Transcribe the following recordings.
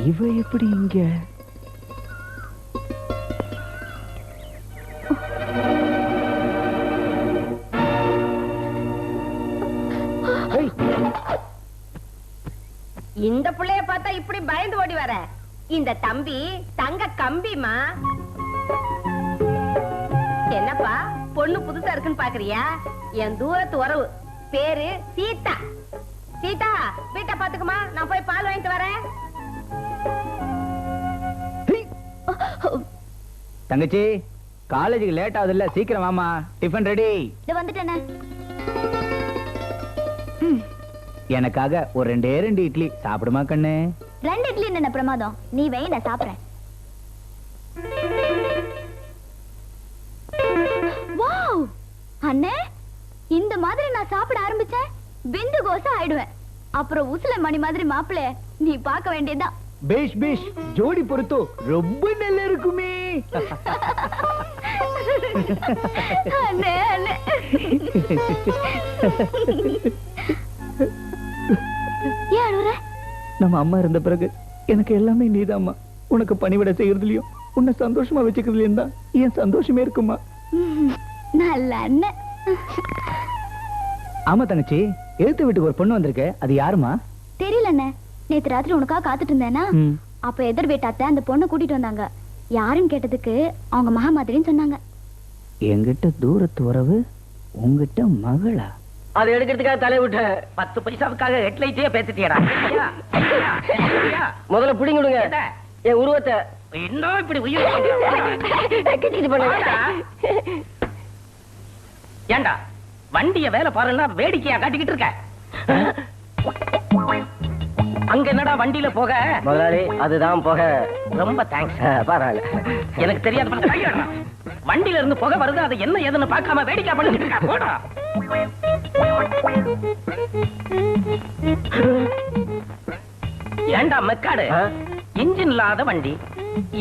இவ எப்படி இங்க? இந்த புள்ளைய பார்த்தா இப்படி பயந்து ஓடி வர? இந்த தம்பி தங்க கம்பிமா. என்னப்பா பொண்ணு புதுசா இருக்குன்னு பாக்குறியா? என் தூரத்து உறவு, பேரு சீதா. சீதா வீட்டை பாத்துக்குமா, நான் போய் பால் வாங்கிட்டு வரேன். தங்கச்சி காலேஜுக்கு லேட் ஆகுது இல்ல, சீக்கிரம் வாமா. Tiffin ready. இது வந்துட்டேனே. எனக்காக ஒரு 2 இட்லி சாப்பிடுமா கண்ணு? 2 இட்லி என்ன பிரமாதம்? நீ வை, நான் சாப்பிடுறேன். அண்ணே, இந்த மாதிரி நான் சாப்பிட ஆரம்பிச்சேன் பிந்து கோசா ஆயிடுவேன். அப்புறம் உசில மணி மாதிரி மாப்பிள்ளை நீ பார்க்க வேண்டியதுதான். பேஷ் பேஷ், ஜோடி பொறுத்தோ ரொம்ப நல்லா இருக்குமே. அண்ணே அண்ணே. ஏன் அழுற? நம்ம அம்மா இருந்த பிறகு எனக்கு எல்லாமே நீதாம்மா. உனக்கு பணிவிட செய்யறதுலயும் உன்னை சந்தோஷமா வச்சுக்கிறதுலயும் தான் என் சந்தோஷமே இருக்குமா. நல்ல அண்ணன். ஆமா தங்கச்சி, எழுத்து வீட்டுக்கு ஒரு பொண்ணு வந்திருக்கு. அது யாருமா? தெரியல அண்ணே. நேத்து ராத்திரி உனக்காக காத்துட்டு இருந்தேனா, அப்ப எதிர் வீட்டாத்த அந்த பொண்ணை கூட்டிட்டு வந்தாங்க. யாருன்னு கேட்டதுக்கு அவங்க மகா மாதிரின்னு சொன்னாங்க. என்கிட்ட தூரத்து உறவு, உங்ககிட்ட மகளா? அதை எடுக்கிறதுக்காக தலை விட்ட 10 பைசாவுக்காக ஹெட்லைட்டே பேசிட்டியடா. முதல்ல பிடிங்க விடுங்க என் உருவத்தை. இன்னும் இப்படி உயிர் ஏண்டா வண்டிய வேலை பாருன்னா வேடிக்கையா காட்டிக்கிட்டு இருக்க. அங்க என்னடா வண்டியில போக? முதலாளி அதுதான் போக. ரொம்ப தேங்க்ஸ். பரவாயில்ல, எனக்கு தெரியாது. வண்டியில இருந்து புகை வருது, அது என்ன ஏதுன்னு பார்க்காம வேடிக்கை பண்ணிட்டு இருக்கா. போடா. ஏண்டா மெக்காடு, இன்ஜின் இல்லாத வண்டி.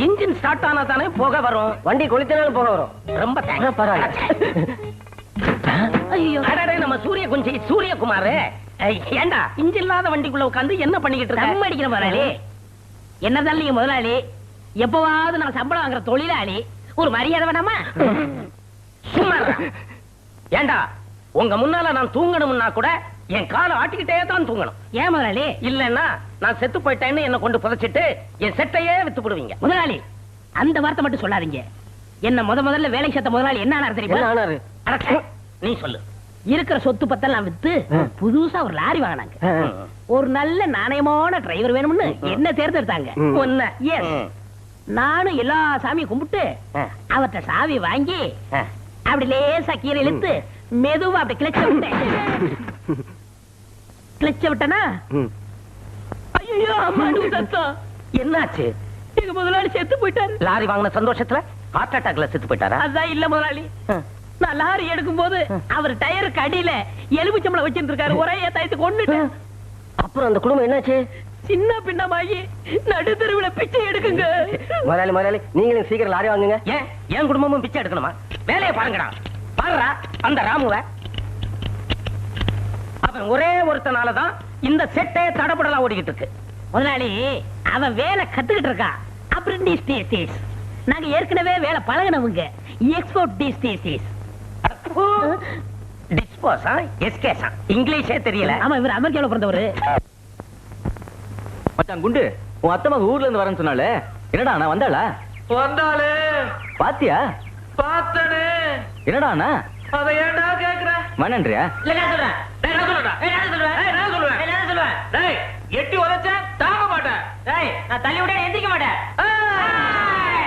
இன்ஜின் ஸ்டார்ட் ஆனா தானே போக வரும். வண்டி கொளுத்தினாலும் போக வரும். ரொம்ப தேங்க்ஸ். பரவாயில்ல. ஐயோ அடடே, நம்ம சூரியகுமார். ஏண்டா இன்ஜின் இல்லாத வண்டிக்குள்ள உட்கார்ந்து என்ன பண்ணிக்கிட்டு இருக்க? அடிக்கிற முதலாளி. என்னதான் நீங்க முதலாளி, எப்பவாவது நான் சம்பளம் வாங்குற தொழிலாளி, ஒரு மரியாதை வேணாமா? சும்மா ஏண்டா உங்க முன்னால நான் தூங்கணும்னா கூட என் காலை ஆட்டிக்கிட்டே தான் தூங்கணும். ஏன் முதலாளி? இல்லன்னா நான் செத்து போயிட்டேன்னு என்ன கொண்டு புதைச்சிட்டு என் செட்டையே வித்து போடுவீங்க. முதலாளி அந்த வார்த்தை மட்டும் சொல்லாதீங்க. என்ன முதல்ல வேலைக்கு சேர்த்த முதலாளி என்ன ஆனாரு தெரியுமா? நீ சொல்லு. இருக்கிற சொத்து பத்தெல்லாம் வித்து புதுசா ஒரு லாரி வாங்கினாங்க. ஒரு நல்ல நாணயமான டிரைவர் வேணும்னு என்ன தேர்ந்தெடுத்தாங்க. நானும் எல்லா சாமியும் கும்பிட்டு அவர்கிட்ட சாவி வாங்கி அப்படி லேசா கீரை இழுத்து மெதுவா அப்படி கிளச்ச விட்டனா, ஐயோ அம்மாடு சத்தம். என்னாச்சு? எங்க முதலாளி செத்து போயிட்டாரு. லாரி வாங்கின சந்தோஷத்துல ஹார்ட் அட்டாக்ல செத்து போயிட்டாரா? அதான் இல்ல முதலாளி, நான் லாரி எடுக்கும் போது அவர் டயருக்கு அடியில எலுமிச்சம்பளம் வச்சிட்டு இருக்காரு. ஒரே தயத்து கொண்டுட்டேன். அப்புறம் அந்த குடும்பம் என்னாச்சு? சின்ன பின்னமாகி நடு தெருவுல பிச்சை எடுக்குங்க. முதலாளி நீங்களும் சீக்கிரம் லாரி வாங்குங்க. ஏன் என் குடும்பமும் பிச்சை எடுக்கணுமா? வேலையை பாருங்கடா. பாருடா அந்த ராமுவ. அவன் ஒரே ஒருத்தனாலதான் இந்த செட்டே தடபடலாம் ஓடிக்கிட்டு இருக்கு. முதலாளி அவன் வேலை கத்துக்கிட்டு இருக்கா. அப்ரெண்டிஸ். நாங்க ஏற்கனவே வேலை பழகினவங்க. எக்ஸ்போர்ட் டிஸ்டேஸ். டிஸ்போஸா எஸ்கேஸா இங்கிலீஷே தெரியல. ஆமா இவர் அமெரிக்கால பிறந்தவரு. மச்சான் குண்டு, உன் அத்தை மக ஊர்ல இருந்து வரேன்னு சொன்னாலே, என்னடா நான் வந்தாளா? வந்தாலே பாத்தியா? பார்த்தனே. என்னடா அண்ணா அத ஏன்டா கேக்குற? மண்ணன்றியா? இல்ல நான் சொல்றேன். நான் சொல்றேன். டேய் எட்டி உதைச்ச தாங்க மாட்டேன். டேய் நான் தள்ளி விட எந்திரிக்க மாட்டேன்.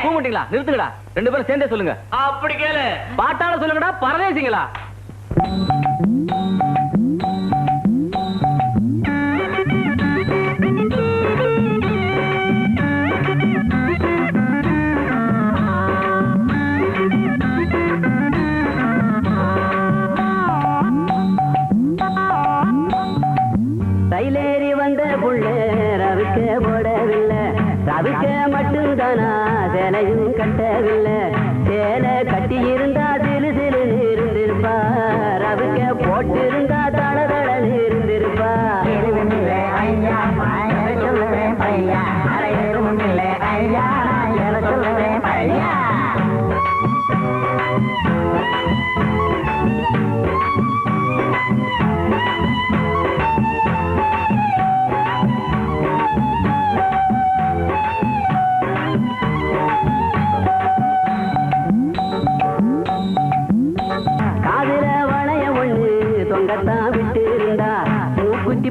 கூமுட்டீங்களா? நிறுத்துங்கடா. 2 பேரும் சேர்ந்தே சொல்லுங்க. அப்படி கேளு. பாட்டால சொல்லுங்கடா. பரதேசிங்களா? தைலேறி வந்த புள்ள ரவிக்க போடவில்லை. ரவிக்க மட்டும்தானா சேலையும் கட்டவில்லை. சேலை கட்டி இருந்தா திரு திரு இருந்திருப்பா. ரவிக்க போட்டிருந்தா தள தள இருந்திருப்பா. ஐயா சொல்லுவேன் பையா, ஐயா சொல்லுவேன் பையா.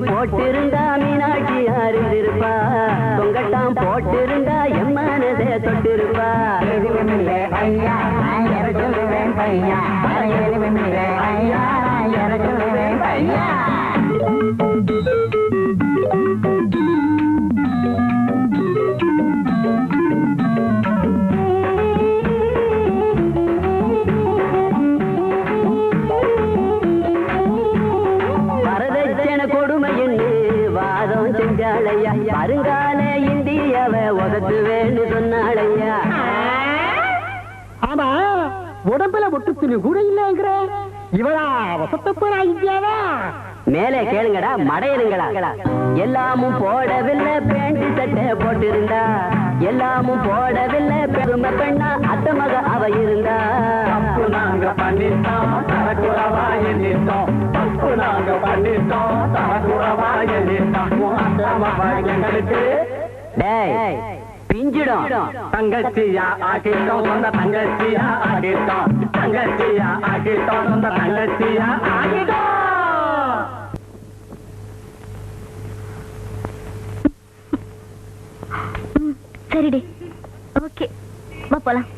போட்டிருந்தா மீனாட்சி அறிந்திருப்பா. தொங்கட்டாம் போட்டிருந்தா என் மனதே தொட்டிருப்பா. எதுவுமில்லை ஐயா சொல்லுவேன் பையா, எதுவுமில்லை ஐயா சொல்லுவேன் பையா. உடம்புல ஒட்டு துணி கூட இல்லங்கிற இவரா வசத்தப்படா இந்தியாவா மேலே கேளுங்கடா மடையனுங்களா எல்லாமும் போடவில்லை பேண்ட் சட்டை போட்டிருந்தா எல்லாமும் போடவில்லை பெருமை பெண்ணா அத்த மக அவ இருந்தா நாங்க பண்ணிட்டோம் தரக்குறவா எண்ணிட்டோம் நாங்க பண்ணிட்டோம் தரக்குறவா எண்ணிட்டோம் டேய் பிஞ்சிடும் தங்கச்சியா ஆகிட்டோம் சொந்த தங்கச்சியா ஆகிட்டோம் தங்கச்சியா ஆகிட்டோம் சொந்த தங்கச்சியா ஆகிட்டோம் சரிடி ஓகே வா போலாம்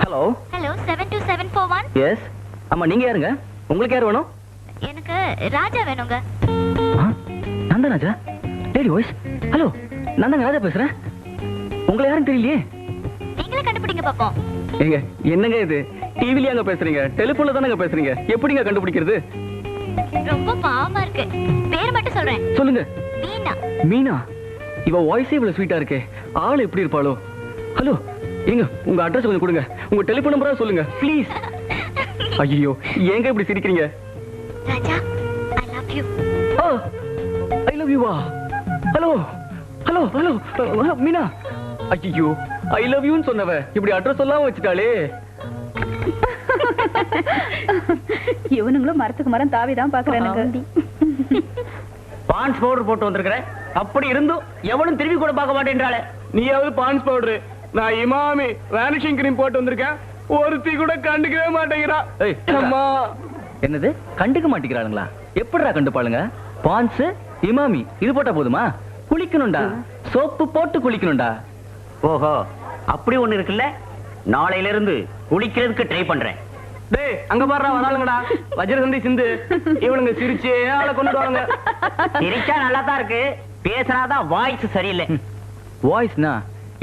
ஹலோ ஹலோ 72741 எஸ் ஆமா நீங்க யாருங்க உங்களுக்கு யார் வேணும் எனக்கு ராஜா வேணுங்க நான் தான் ராஜா லேடி வாய்ஸ் ஹலோ நான் தான் ராஜா பேசுறேன் உங்களை யாரும் தெரியலையே நீங்களே கண்டுபிடிங்க பாப்போம் ஏங்க என்னங்க இது டிவில அங்க பேசுறீங்க டெலிபோன்ல தானங்க பேசுறீங்க எப்படிங்க கண்டுபிடிக்கிறது ரொம்ப பாவமா இருக்கு பேர் மட்டும் சொல்றேன் சொல்லுங்க மீனா மீனா இவ வாய்ஸே இவ்வளவு ஸ்வீட்டா இருக்கே ஆள் எப்படி இருப்பாளோ ஹலோ ஏங்க உங்க அட்ரஸ் கொஞ்சம் கொடுங்க உங்க டெலிபோன் நம்பரா சொல்லுங்க ப்ளீஸ் ஐயோ ஏங்க இப்படி சிரிக்கிறீங்க Raja I love you I love you hello hello hello Meena ஐயோ ஐ லவ் யூன்னு சொன்னவ இப்படி அட்ரஸ் சொல்லாம வச்சுட்டாளே இவனுங்களும் மரத்துக்கு மரம் தாவிதான் பாக்குறானுங்க பான்ஸ் பவுடர் போட்டு வந்திருக்கிற அப்படி இருந்தும் எவனும் திரும்பி கூட பார்க்க மாட்டேன்றாளே நீயாவது பான்ஸ் பவுடர் நான் இமாமி வேனிஷிங் கிரீம் போட்டு வந்திருக்கேன் ஒருத்தி கூட கண்டுக்கவே மாட்டேங்கிறா அம்மா என்னது கண்டுக்க மாட்டேங்கிறாளுங்களா எப்படிடா கண்டுப்பாளுங்க பான்ஸ் இமாமி இது போட்டா போதுமா குளிக்கணும்டா சோப்பு போட்டு குளிக்கணும்டா ஓஹோ அப்படி ஒண்ணு இருக்குல்ல நாளையில இருந்து குளிக்கிறதுக்கு ட்ரை பண்றேன் டேய் அங்க பாருடா வராளுங்கடா வஜ்ரசந்தி சிந்து இவனுங்க சிரிச்சே ஆளை கொண்டுடுவாங்க சிரிச்சா நல்லா தான் இருக்கு பேசினாதான் வாய்ஸ் சரியில்லை வாய்ஸ்னா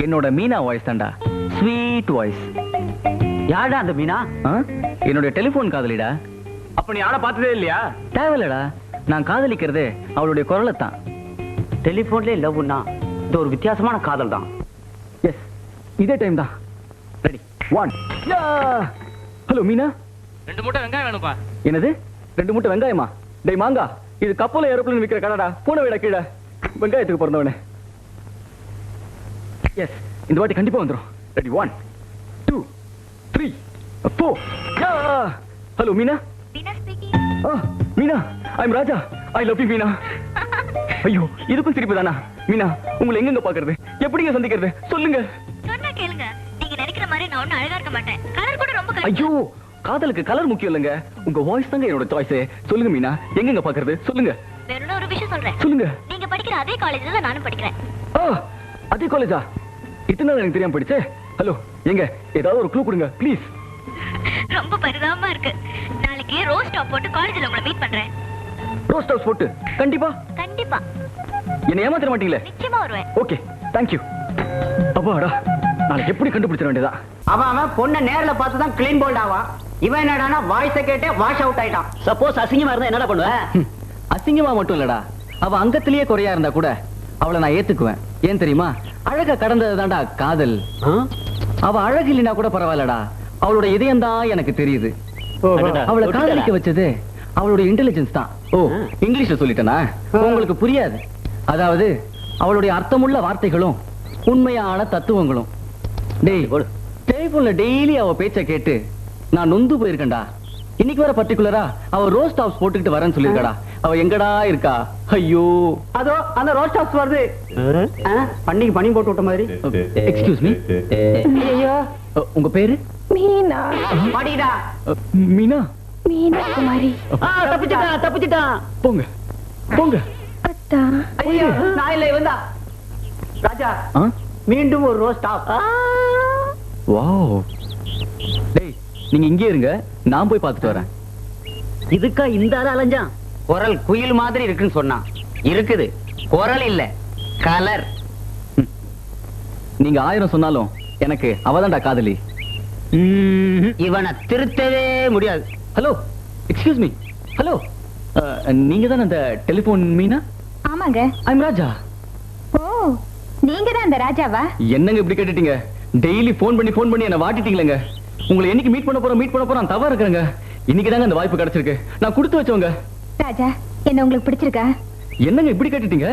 என்னோட மீனா வாய்ஸ் தான்டா ஸ்வீட் வாய்ஸ் யாரா அந்த மீனா என்னோட டெலிபோன் காதலிடா அப்ப நீ ஆளை பார்த்ததே இல்லையா தேவையில்லடா நான் காதலிக்கிறதே அவளுடைய குரலை தான் டெலிபோன்லயே லவ்னா இது ஒரு வித்தியாசமான காதல் தான் எஸ் இதே டைம் தான் ரெடி 1 ஹலோ மீனா 2 மூட்டை வெங்காயம் வேணும்பா. என்னது 2 மூட்டை வெங்காயமா டேய் மாங்கா இது கப்பல ஏரோப்ளேன் விக்கிற கடைடா பூனை விட கீழே வெங்காயத்துக்கு பிறந்தவனே எஸ் இந்த வாட்டி கண்டிப்பா வந்துரும் ready 1 2 3 4 hello Meena Meena speaking Meena I am Raja I love you Meena ஐயோ இதுக்கும் சிரிப்பு தானா மீனா உங்களை எங்கெங்க பாக்குறது எப்படிங்க சந்திக்கிறது சொல்லுங்க சொன்னா கேளுங்க நீங்க நினைக்கிற மாதிரி நான் ஒன்னும் அழகா இருக்க மாட்டேன் கலர் கூட ரொம்ப ஐயோ காதலுக்கு கலர் முக்கியம் இல்லைங்க உங்க வாய்ஸ் தாங்க என்னோட சாய்ஸ் சொல்லுங்க மீனா எங்கெங்க பாக்குறது சொல்லுங்க வேற ஒரு விஷயம் சொல்றேன் சொல்லுங்க நீங்க படிக்கிற அதே காலேஜ்ல தான் நானும் படிக்கிறேன் அதே காலேஜா இத்தனை நாள் எனக்கு தெரியாம படிச்சே ஹலோ எங்க ஏதாவது ஒரு க்ளூ கொடுங்க ப்ளீஸ் ரொம்ப பரிதாபமா இருக்கு நாளைக்கு ரோஸ் டாப் போட்டு காலேஜ்ல உங்களை மீட் பண்றேன் ரோஸ்ட் ஹவுஸ் போட்டு கண்டிப்பா கண்டிப்பா என்ன ஏமாத்திர மாட்டீங்களே நிச்சயமா வருவேன் ஓகே தேங்க்யூ அப்பாடா நாளைக்கு எப்படி கண்டுபிடிச்சிட வேண்டியதா அவன் பொண்ணை நேர்ல பார்த்து தான் கிளீன் போல்ட் ஆவான் இவன் என்னடானா வாய்ஸ கேட்டே வாஷ் அவுட் ஆயிட்டான் சப்போஸ் அசிங்கமா இருந்தா என்னடா பண்ணுவ அசிங்கமா மட்டும் இல்லடா அவ அங்கத்திலேயே குறையா இருந்தா கூட அவளை நான் ஏத்துக்குவேன் ஏன் தெரியுமா அழக கடந்ததுதான்டா காதல் அவ அழகு இல்லைனா கூட பரவாயில்லடா அவளோட இதயம் தான் எனக்கு தெரியுது அவளை காதலிக்க வச்சது அவளுடைய இன்டெலிஜென்ஸ் தான் ஓ இங்கிலீஷ்ல சொல்லிட்டேனா உங்களுக்கு புரியாது அதாவது அவளுடைய அர்த்தமுள்ள வார்த்தைகளும் உண்மையான தத்துவங்களும் டேய் டெலிபோன்ல டெய்லி அவ பேச்ச கேட்டு நான் நொந்து போயிருக்கேன்டா இன்னைக்கு வர பர்டிகுலரா அவ ரோஸ்ட் ஹவுஸ் போட்டுக்கிட்டு வரேன்னு சொல்லிருக்கடா அவ எங்கடா இருக்கா ஐயோ அதோ அந்த ரோஸ்ட் ஹவுஸ் வருது பண்ணிக்கு பண்ணி போட்டு விட்ட மாதிரி எக்ஸ்கியூஸ் மீ ஐயோ உங்க பேரு மீனா பாடிடா மீனா மீனா குமாரி தப்பிச்சிட்டான் போங்க போங்க அத்தா ஐயோ நான் இல்ல இவன்தா ராஜா மீண்டும் ஒரு ரோஸ்ட் ஆஃப் வாவ் டேய் நீங்க இங்கே இருங்க நான் போய் பார்த்துட்டு வரேன் இதுக்கா இந்த ஆள அலைஞ்சான் குரல் குயில் மாதிரி இருக்குன்னு சொன்னான் இருக்குது குரல் இல்ல கலர் நீங்க 1000 சொன்னாலும் எனக்கு அவதான்டா காதலி இவனை திருத்தவே முடியாது ஹலோ எக்ஸ்கியூஸ் மீ ஹலோ நீங்க தான் அந்த டெலிபோன் மீனா ஆமாங்க ஐம் ராஜா ஓ நீங்க தான் அந்த ராஜாவா? என்னங்க இப்படி கேட்டுட்டீங்க? டெய்லி போன் பண்ணி என்ன வாட்டிட்டீங்களேங்க. உங்களை என்னைக்கு மீட் பண்ண போறோம் தவறு இருக்கிறேங்க. இன்னைக்கு தாங்க அந்த வாய்ப்பு கிடைச்சிருக்கு. நான் கொடுத்து வச்சவங்க. ராஜா, என்ன உங்களுக்கு பிடிச்சிருக்கா? என்னங்க இப்படி கேட்டுட்டீங்க?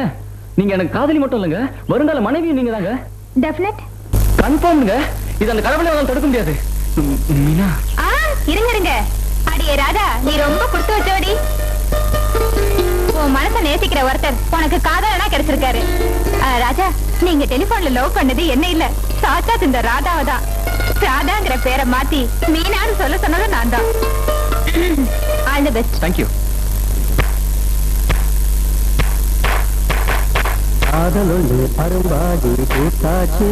நீங்க எனக்கு காதலி மட்டும் இல்லைங்க, வருங்கால மனைவியும் நீங்க தாங்க. டெஃபினட். கன்ஃபார்ம்ங்க. இது அந்த கடவுளை தடுக்க முடியாது. மீனா, இருங்க. அடியே ராஜா, நீ ரொம்ப கொடுத்து வச்சோடி. உன் மனசை நேசிக்கிற ஒருத்தர் உனக்கு காதலனா கிடைச்சிருக்காரு. ராஜா, நீங்க டெலிபோன்ல லவ் பண்ணது என்ன இல்ல, சாட்சாத் இந்த ராதாவை தான். ராதாங்கிற பேரை மாத்தி மீனான்னு சொல்ல சொன்னது நான் தான். All the best. தேங்க்யூ. காதலொன்று அரும்பாடி பூத்தாச்சு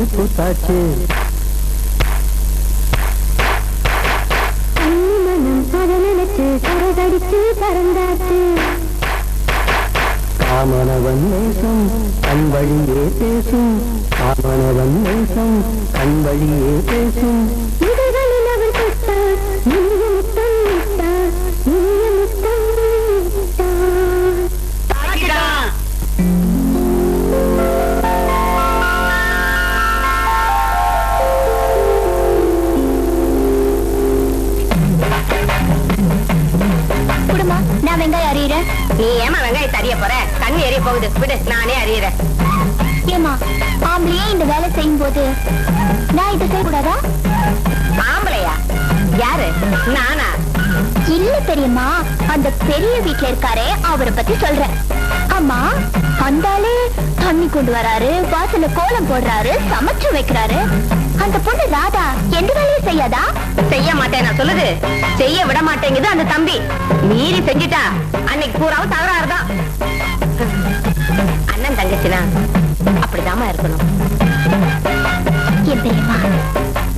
காமனவன் நேசம் கண் வழியே பேசும், காமனவன் நேசம் கண் வழியே பேசும். குடுமா, நான் வெங்காயம் அறியறேன். நீ ஏமா வெங்காயத்தை அறிய போற? கண்ணு எரிய போகுது, விடு, நானே அறியறேன். ஏமா, ஆம்பளையே இந்த வேலை செய்யும் போது நான் இதை செய்யக்கூடாதா? ஆம்பளையா? யாரு? நானா? இல்ல பெரியம்மா, அந்த பெரிய வீட்டுல இருக்காரே அவரை பத்தி சொல்றேன். அம்மா, அந்தாலே தண்ணி கொண்டு வராரு, வாசல்ல கோலம் போடுறாரு, சமைச்சு வைக்கிறாரு. அந்த பொண்ணு ராதா எந்த வேலையும் செய்யாதா? செய்ய மாட்டேன் நான் சொல்லுது, செய்ய விட மாட்டேங்குது அந்த தம்பி. மீறி செஞ்சுட்டா அன்னைக்கு பூராவும் தகராறுதான். அண்ணன் தங்கச்சினா அப்படிதாம்மா இருக்கணும். என் பெரியம்மா,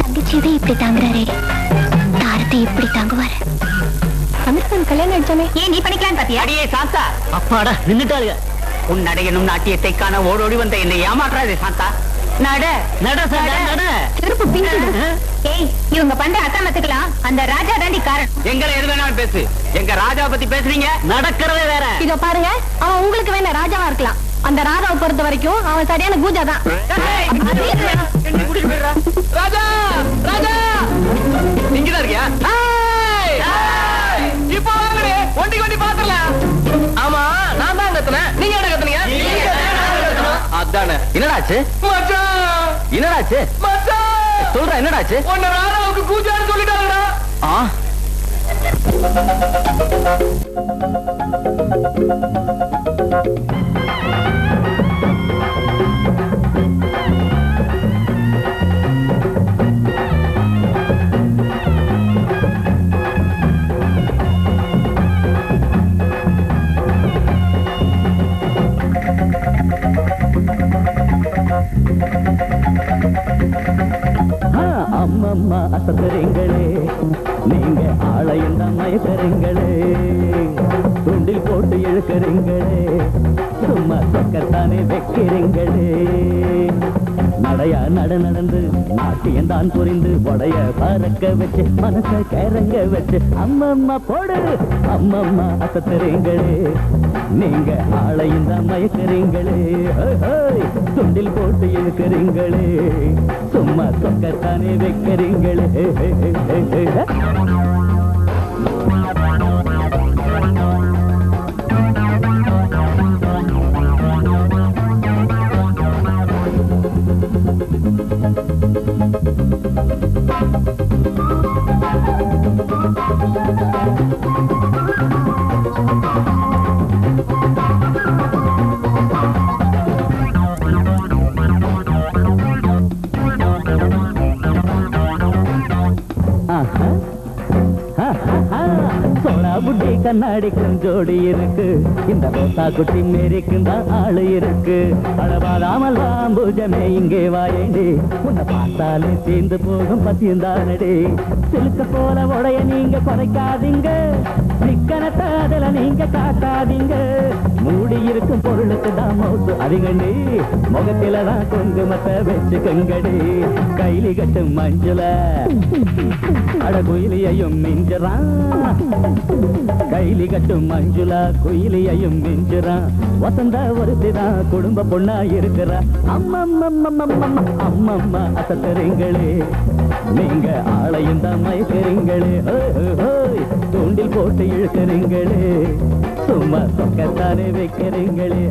தங்கச்சியவே இப்படி தாங்குறாரே, தாரத்தை இப்படி தாங்குவாரு. அமிர்தன் கல்யாணம் அடிச்சாமே, ஏன் நீ பண்ணிக்கலாம் பாத்தியா? அடியே சாந்தா, அப்பாடா நின்னுட்டாளுங்க. உன் நடையனும் நாட்டியத்தை காண ஓடோடி வந்த என்னை ஏமாற்றாதே சாந்தா. நட சாந்தா, நட. செருப்பு பிஞ்சிடு. ஏய், இவங்க பண்ற அத்தாமத்துக்கலாம் அந்த ராஜா தாண்டி காரணம். எங்களை எது வேணாலும் பேசு, எங்க ராஜாவை பத்தி பேசுறீங்க, நடக்கிறதே வேற. இதோ பாருங்க, அவன் உங்களுக்கு வேணா ராஜாவா இருக்கலாம். அந்த ராஜாவை பொறுத்த வரைக்கும் அவன் சரியான பூஜா தான். ராஜா, ராஜா, இங்கதான் இருக்கியா? இப்போ வாங்கடே, ஒண்டி பாத்துறலாம். ஆமா, நான் தான் கத்துனேன், நீங்க என்ன கத்துனீங்க? அதானே. என்னடாச்சு மச்சான்? என்னடாச்சு மச்சான்? சொல்ற, என்னடாச்சு? உன்ன ராதாவுக்கு கூஜான்னு சொல்லிட்டாங்கடா. அம்மம்மா அசத்துறீங்களே, நீங்க ஆளையும் தான் மயக்கறீங்களே, துண்டில் போட்டு இழுக்கிறீங்களே, சும்மா சொக்கத்தானே வைக்கிறீங்களே. நடையா நடந்து நாட்டியம் தான் புரிந்து உடைய பறக்க வச்சு மனச கிறங்க வச்சு அம்மம்மா போடு, அம்மம்மா அசத்துறீங்களே, நீங்க ஆளையும் தான் மயக்கிறீங்களே, துண்டில் போட்டு இழுக்கிறீங்களே, சும்மா சொக்கத்தானே வைக்கிறீங்களே. சோனா புட்டி கண்ணாடிக்கும் ஜோடி இருக்கு, இந்த ரோசா குட்டி மேரிக்கும் தான் ஆளு இருக்கு. அளவாதாமல்லாம் பூஜமே இங்கே வாயேண்டி, உன்னை பார்த்தாலே சேர்ந்து போகும் பத்தியந்தானடி. சிலுக்க போல உடைய நீங்க குறைக்காதீங்க, சிக்கனத்தை அதுல நீங்க காட்டாதீங்க. மூடி இருக்கும் பொருளுக்கு தான் மௌத்து அதிகண்டி, முகத்தில தான் குங்குமத்தை வச்சுக்கங்கடி. கைலி கட்டும் மஞ்சுல அடகுயிலையும் மிஞ்சறான், கை கைலி கட்டும் மஞ்சுளா குயிலியையும் மிஞ்சுறான் வசந்த ஒருத்திதான் குடும்ப பொண்ணா இருக்கிறா அம்மம்மா அசத்தறீங்களே நீங்க ஆளையும் தான் மயக்கிறீங்களே தூண்டில் போட்டு இழுக்கிறீங்களே சும்மா சொக்கத்தானே வைக்கிறீங்களே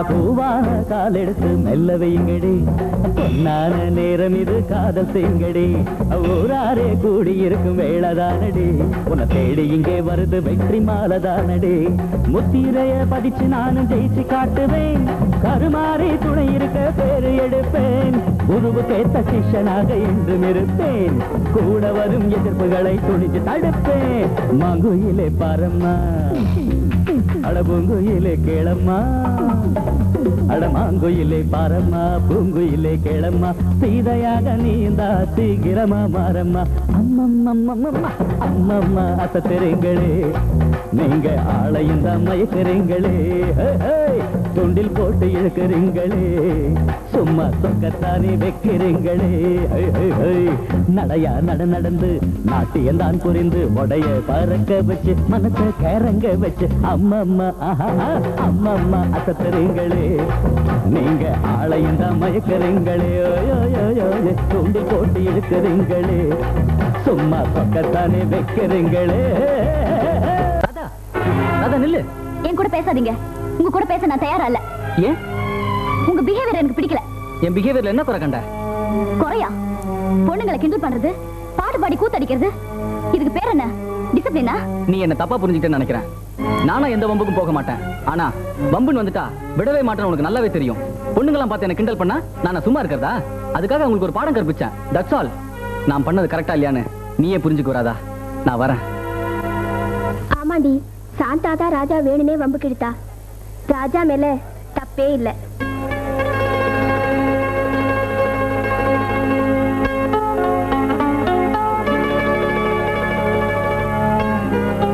பூவான காலெடுத்து மெல்ல வையுங்கடி பொன்னான நேரம் இது காதல் செய்யுங்கடி ஊராரே கூடியிருக்கும் வேளதானடி உன்னை தேடி இங்கே வருது வெற்றி மாலதானடி முத்திரைய பதிச்சு நானும் ஜெயிச்சு காட்டுவேன் கருமாறி துணை இருக்க பேரு எடுப்பேன் குருவுக்கேத்த சிஷ்யனாக என்றும் இருப்பேன் கூட வரும் எதிர்ப்புகளை துணிச்சு தடுப்பேன் மங்குயிலே பாரம்மா அடபூங்குயிலே கேளம்மா அடமாங்குயிலே பாரம்மா பூங்குயிலே கேளம்மா சீதையாக நீந்தா சீக்கிரமா மாறம்மா அம்மம்மா அசத்திரீங்களே நீங்க ஆளையும் தான் மயக்கிறீங்களே துண்டில் போட்டு இழுக்கிறீங்களே சும்மா சொக்கத்தானே வைக்கிறீங்களே நடையா நடந்து நாட்டியம் தான் புரிந்து உடைய பறக்க வச்சு மனசை கேரங்க வச்சு அம்மம்மா அம்மம்மா அசத்துறீங்களே நீங்க ஆளையும் தான் மயக்கிறீங்களே துண்டில் போட்டு இழுக்கிறீங்களே சும்மா சொக்கத்தானே வைக்கிறீங்களே நில்லு. என் கூட பேசாதீங்க. உங்க கூட பேச நான் தயாரா இல்ல. ஏன்? உங்க பிஹேவியர் எனக்கு பிடிக்கல. என் பிஹேவியர்ல என்ன குறை கண்ட? குறையா? பொண்ணுங்களை கிண்டல் பண்றது, பாட்டு பாடி கூத்தடிக்கிறது, இதுக்கு பேர் என்ன? டிசிப்ளினா? நீ என்ன தப்பா புரிஞ்சுக்கிட்டேன்னு நினைக்கிறேன். நானா எந்த வம்புக்கும் போக மாட்டேன். ஆனா வம்புன்னு வந்துட்டா விடவே மாட்டேன்னு உனக்கு நல்லாவே தெரியும். பொண்ணுங்களாம் பார்த்து என்ன கிண்டல் பண்ணா நான் சும்மா இருக்கிறதா? அதுக்காக உங்களுக்கு ஒரு பாடம் கற்பிச்சேன். That's all. நான் பண்ணது கரெக்டா இல்லையான்னு நீயே புரிஞ்சுக்க வராதா? நான் வரேன். ஆமாண்டி, சாந்தா தான் ராஜா வேணுனே வம்பு கிழித்தா. ராஜா மேல தப்பே இல்ல.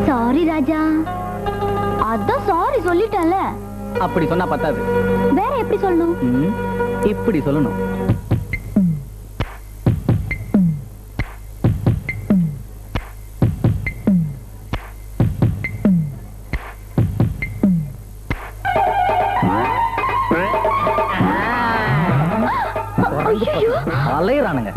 சாரி ராஜா. அதான் சாரி சொல்லிட்டல. அப்படி சொன்னா பத்தாது. வேற எப்படி சொல்லணும்? இப்படி சொல்லணும். அலையறானுங்க.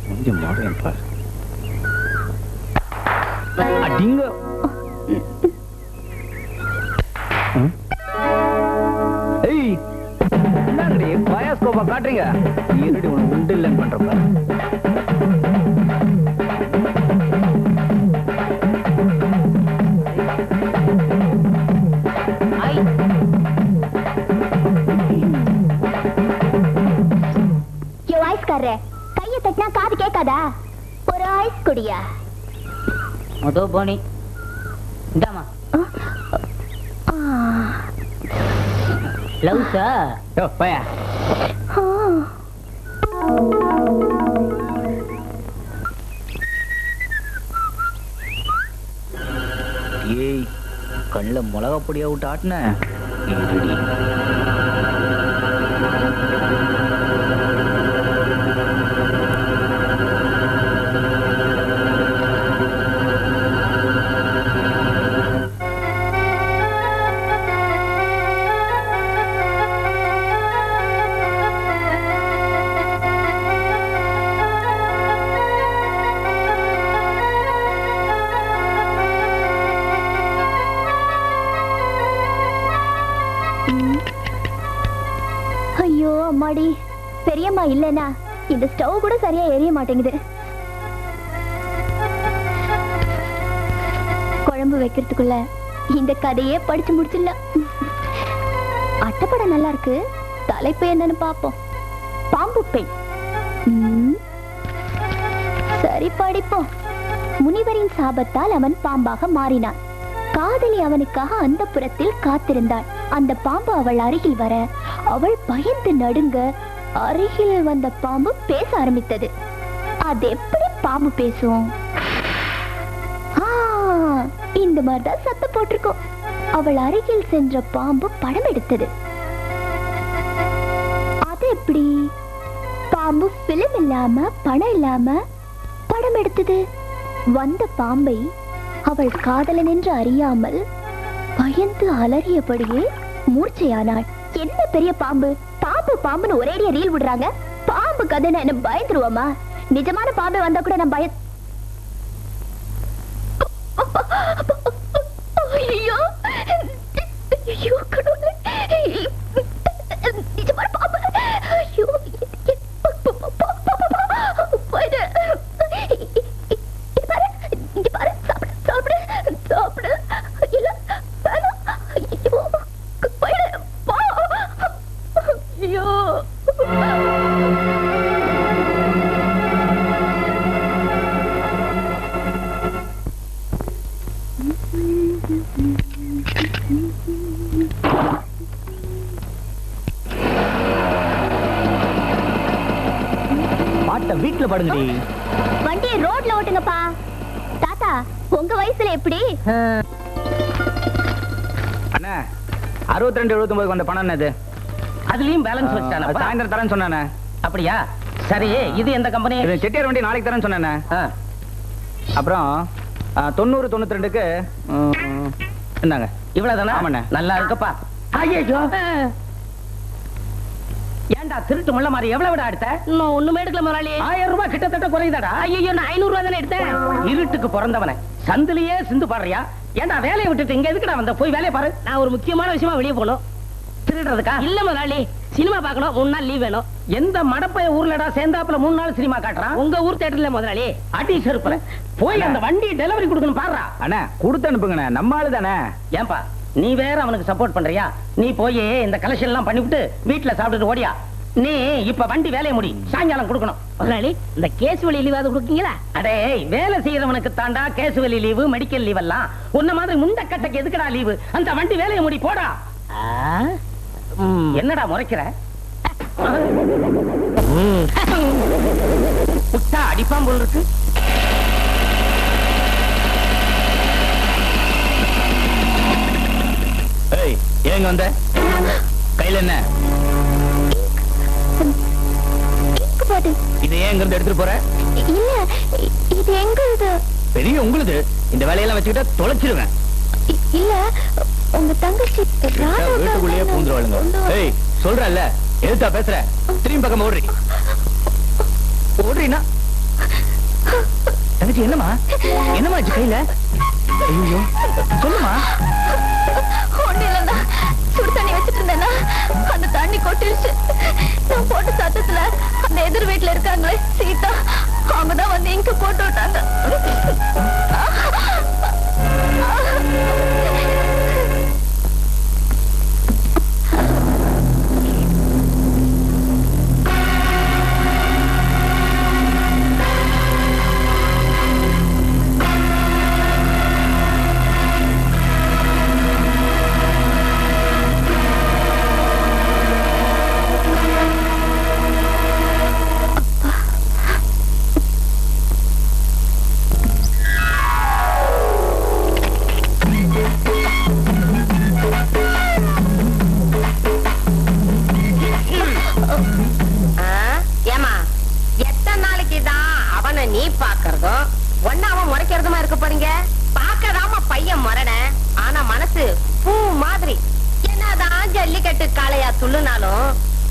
கொஞ்சம் மாடேன் பாரு. அடிங்க. பயாஸ்கோப்பா காட்டுறீங்க. ஈரடி உனக்கு உண்டு இல்லைன்னு பண்றப்ப கைய தட்டினா காது கேட்காதா? ஒரு ஐஸ் குடியா? அதோ போனி இந்தாமா. லவ்ஸா? யோ பயா. ஏய், கண்ணுல மிளகா பொடியா விட்டு ஆட்டின. ஐயோ அம்மாடி, பெரியம்மா இல்லைன்னா இந்த ஸ்டவ் கூட சரியா எரிய மாட்டேங்குது. குழம்பு வைக்கிறதுக்குள்ள இந்த கதையே படிச்சு முடிச்சிடலாம். அட்டைப்படம் நல்லா இருக்கு, தலைப்பு என்னன்னு பாப்போம். பாம்பு பெண். சரி படிப்போம். முனிவரின் சாபத்தால் அவன் பாம்பாக மாறினான். காதலி அவனுக்காக அந்த புறத்தில் காத்திருந்தாள். அந்த பாம்பு அவள் அருகில் வர அவள் பயந்து நடுங்க. அருகில் வந்த பாம்பு பேச ஆரம்பித்தது. அது எப்படி பாம்பு பேசும்? இந்த மாதிரிதான் சத்தம் போட்டிருக்கோம். அவள் அருகில் சென்ற பாம்பு படம் எடுத்தது. அது எப்படி? பாம்பு பிலிம் இல்லாம படம் இல்லாம படம் எடுத்தது. வந்த பாம்பை அவள் காதலன் என்று அறியாமல் பயந்து அலறியபடியே மூர்ச்சையானாள். என்ன பெரிய பாம்பு, பாம்பு பாம்புன்னு ஒரேடியா ரீல் விடுறாங்க. பாம்பு கதை என்ன பயந்துருவோமா? நிஜமான பாம்பை வந்தா கூட நான் ஐயோ ஐயோ கடவுளே, நிஜமான பாம்பு. ஐயோ வீட்டுல படுங்கடி. வண்டியை ரோட்ல ஓட்டுங்கப்பா. தாத்தா, உங்க வயசுல எப்படி? அண்ணா 62 79 வந்த பணம் என்னது? அதுலயும் பேலன்ஸ் வச்சானே. சாயந்தரம் தரேன்னு சொன்னானே. அப்படியா? சரி, இது எந்த கம்பெனி? இது செட்டியார் வண்டி நாளைக்கு தரேன்னு சொன்னானே. அப்புறம் 90 92க்கு என்னங்க இவ்வளவுதானா? ஆமாண்ணே. நல்லா இருக்குப்பா. ஐயோ, ஏண்டா திருட்டு முள்ள மாதிரி எவ்வளவு விட எடுத்த? இன்னும் ஒண்ணுமே எடுக்கல முதலாளி. 1000 ரூபாய் கிட்டத்தட்ட குறையுதாடா. ஐயோ, நான் 500 ரூபாய் தானே எடுத்தேன். இருட்டுக்கு பிறந்தவன சந்திலேயே சிந்து பாடுறியா? ஏண்டா வேலையை விட்டுட்டு இங்க எதுக்குடா வந்த? போய் வேலையை பாரு. நான் ஒரு முக்கியமான விஷயமா வெளியே போகணும். திருடுறதுக்கா? இல்ல முதலாளி, சினிமா பார்க்கணும். 3 நாள் லீவ் வேணும். எந்த மடப்பைய ஊர்லடா சேர்ந்தாப்புல 3 நாள் சினிமா காட்டுறான்? உங்க ஊர் தியேட்டர்ல முதலாளி. அடி செருப்புல போய் அந்த வண்டி டெலிவரி கொடுக்கணும் பாடுறா. அண்ணா கொடுத்து அனுப்புங்கண்ணே, நம்ம ஆளு தானே. ஏன்பா நீ வேற அவனுக்கு சப்போர்ட் பண்றியா? நீ போய் இந்த கலெக்ஷன் எல்லாம் பண்ணிவிட்டு வீட்டுல சாப்பிட்டுட்டு ஓடியா. நீ இப்ப வண்டி வேலையை முடி, சாயங்காலம் கொடுக்கணும். முதலாளி, இந்த கேஸ் வழி லீவாவது கொடுக்கீங்களா? அடே, வேலை செய்யறவனுக்கு தாண்டா கேசுவலி லீவு, மெடிக்கல் லீவ் எல்லாம். உன்ன மாதிரி முண்ட கட்டைக்கு எதுக்குடா லீவு? அந்த வண்டி வேலையை முடி போடா. என்னடா முறைக்கிற? புட்டா அடிப்பான் போல் இருக்கு. ஏங்க வந்த கையில என்ன? இது ஏன் இருந்து எடுத்துட்டு போற? இல்ல, இது எங்களுது. பெரிய உங்களுக்கு இந்த வேலையெல்லாம் வச்சுக்கிட்டா தொலைச்சிருவேன். இல்ல, உங்க தங்கச்சி வீட்டுக்குள்ளேயே பூந்துருவாளுங்க. ஏய் சொல்றல்ல, எதுத்தா பேசுற? திரும்பி பக்கம் ஓடுறீ. ஓடுறீனா? தங்கச்சி என்னமா என்னமா ஆச்சு கையில? ஐயோ சொல்லுமா. ஒண்ணு இல்லைன்னா சுடு தண்ணி வச்சுட்டு இருந்தேன்னா அந்த தண்ணி கொட்டிருச்சு. நான் போட்ட சத்தத்துல அந்த எதிர் வீட்டுல இருக்காங்களே சீதா, அவங்கதான் வந்து இங்க போட்டு விட்டாங்க.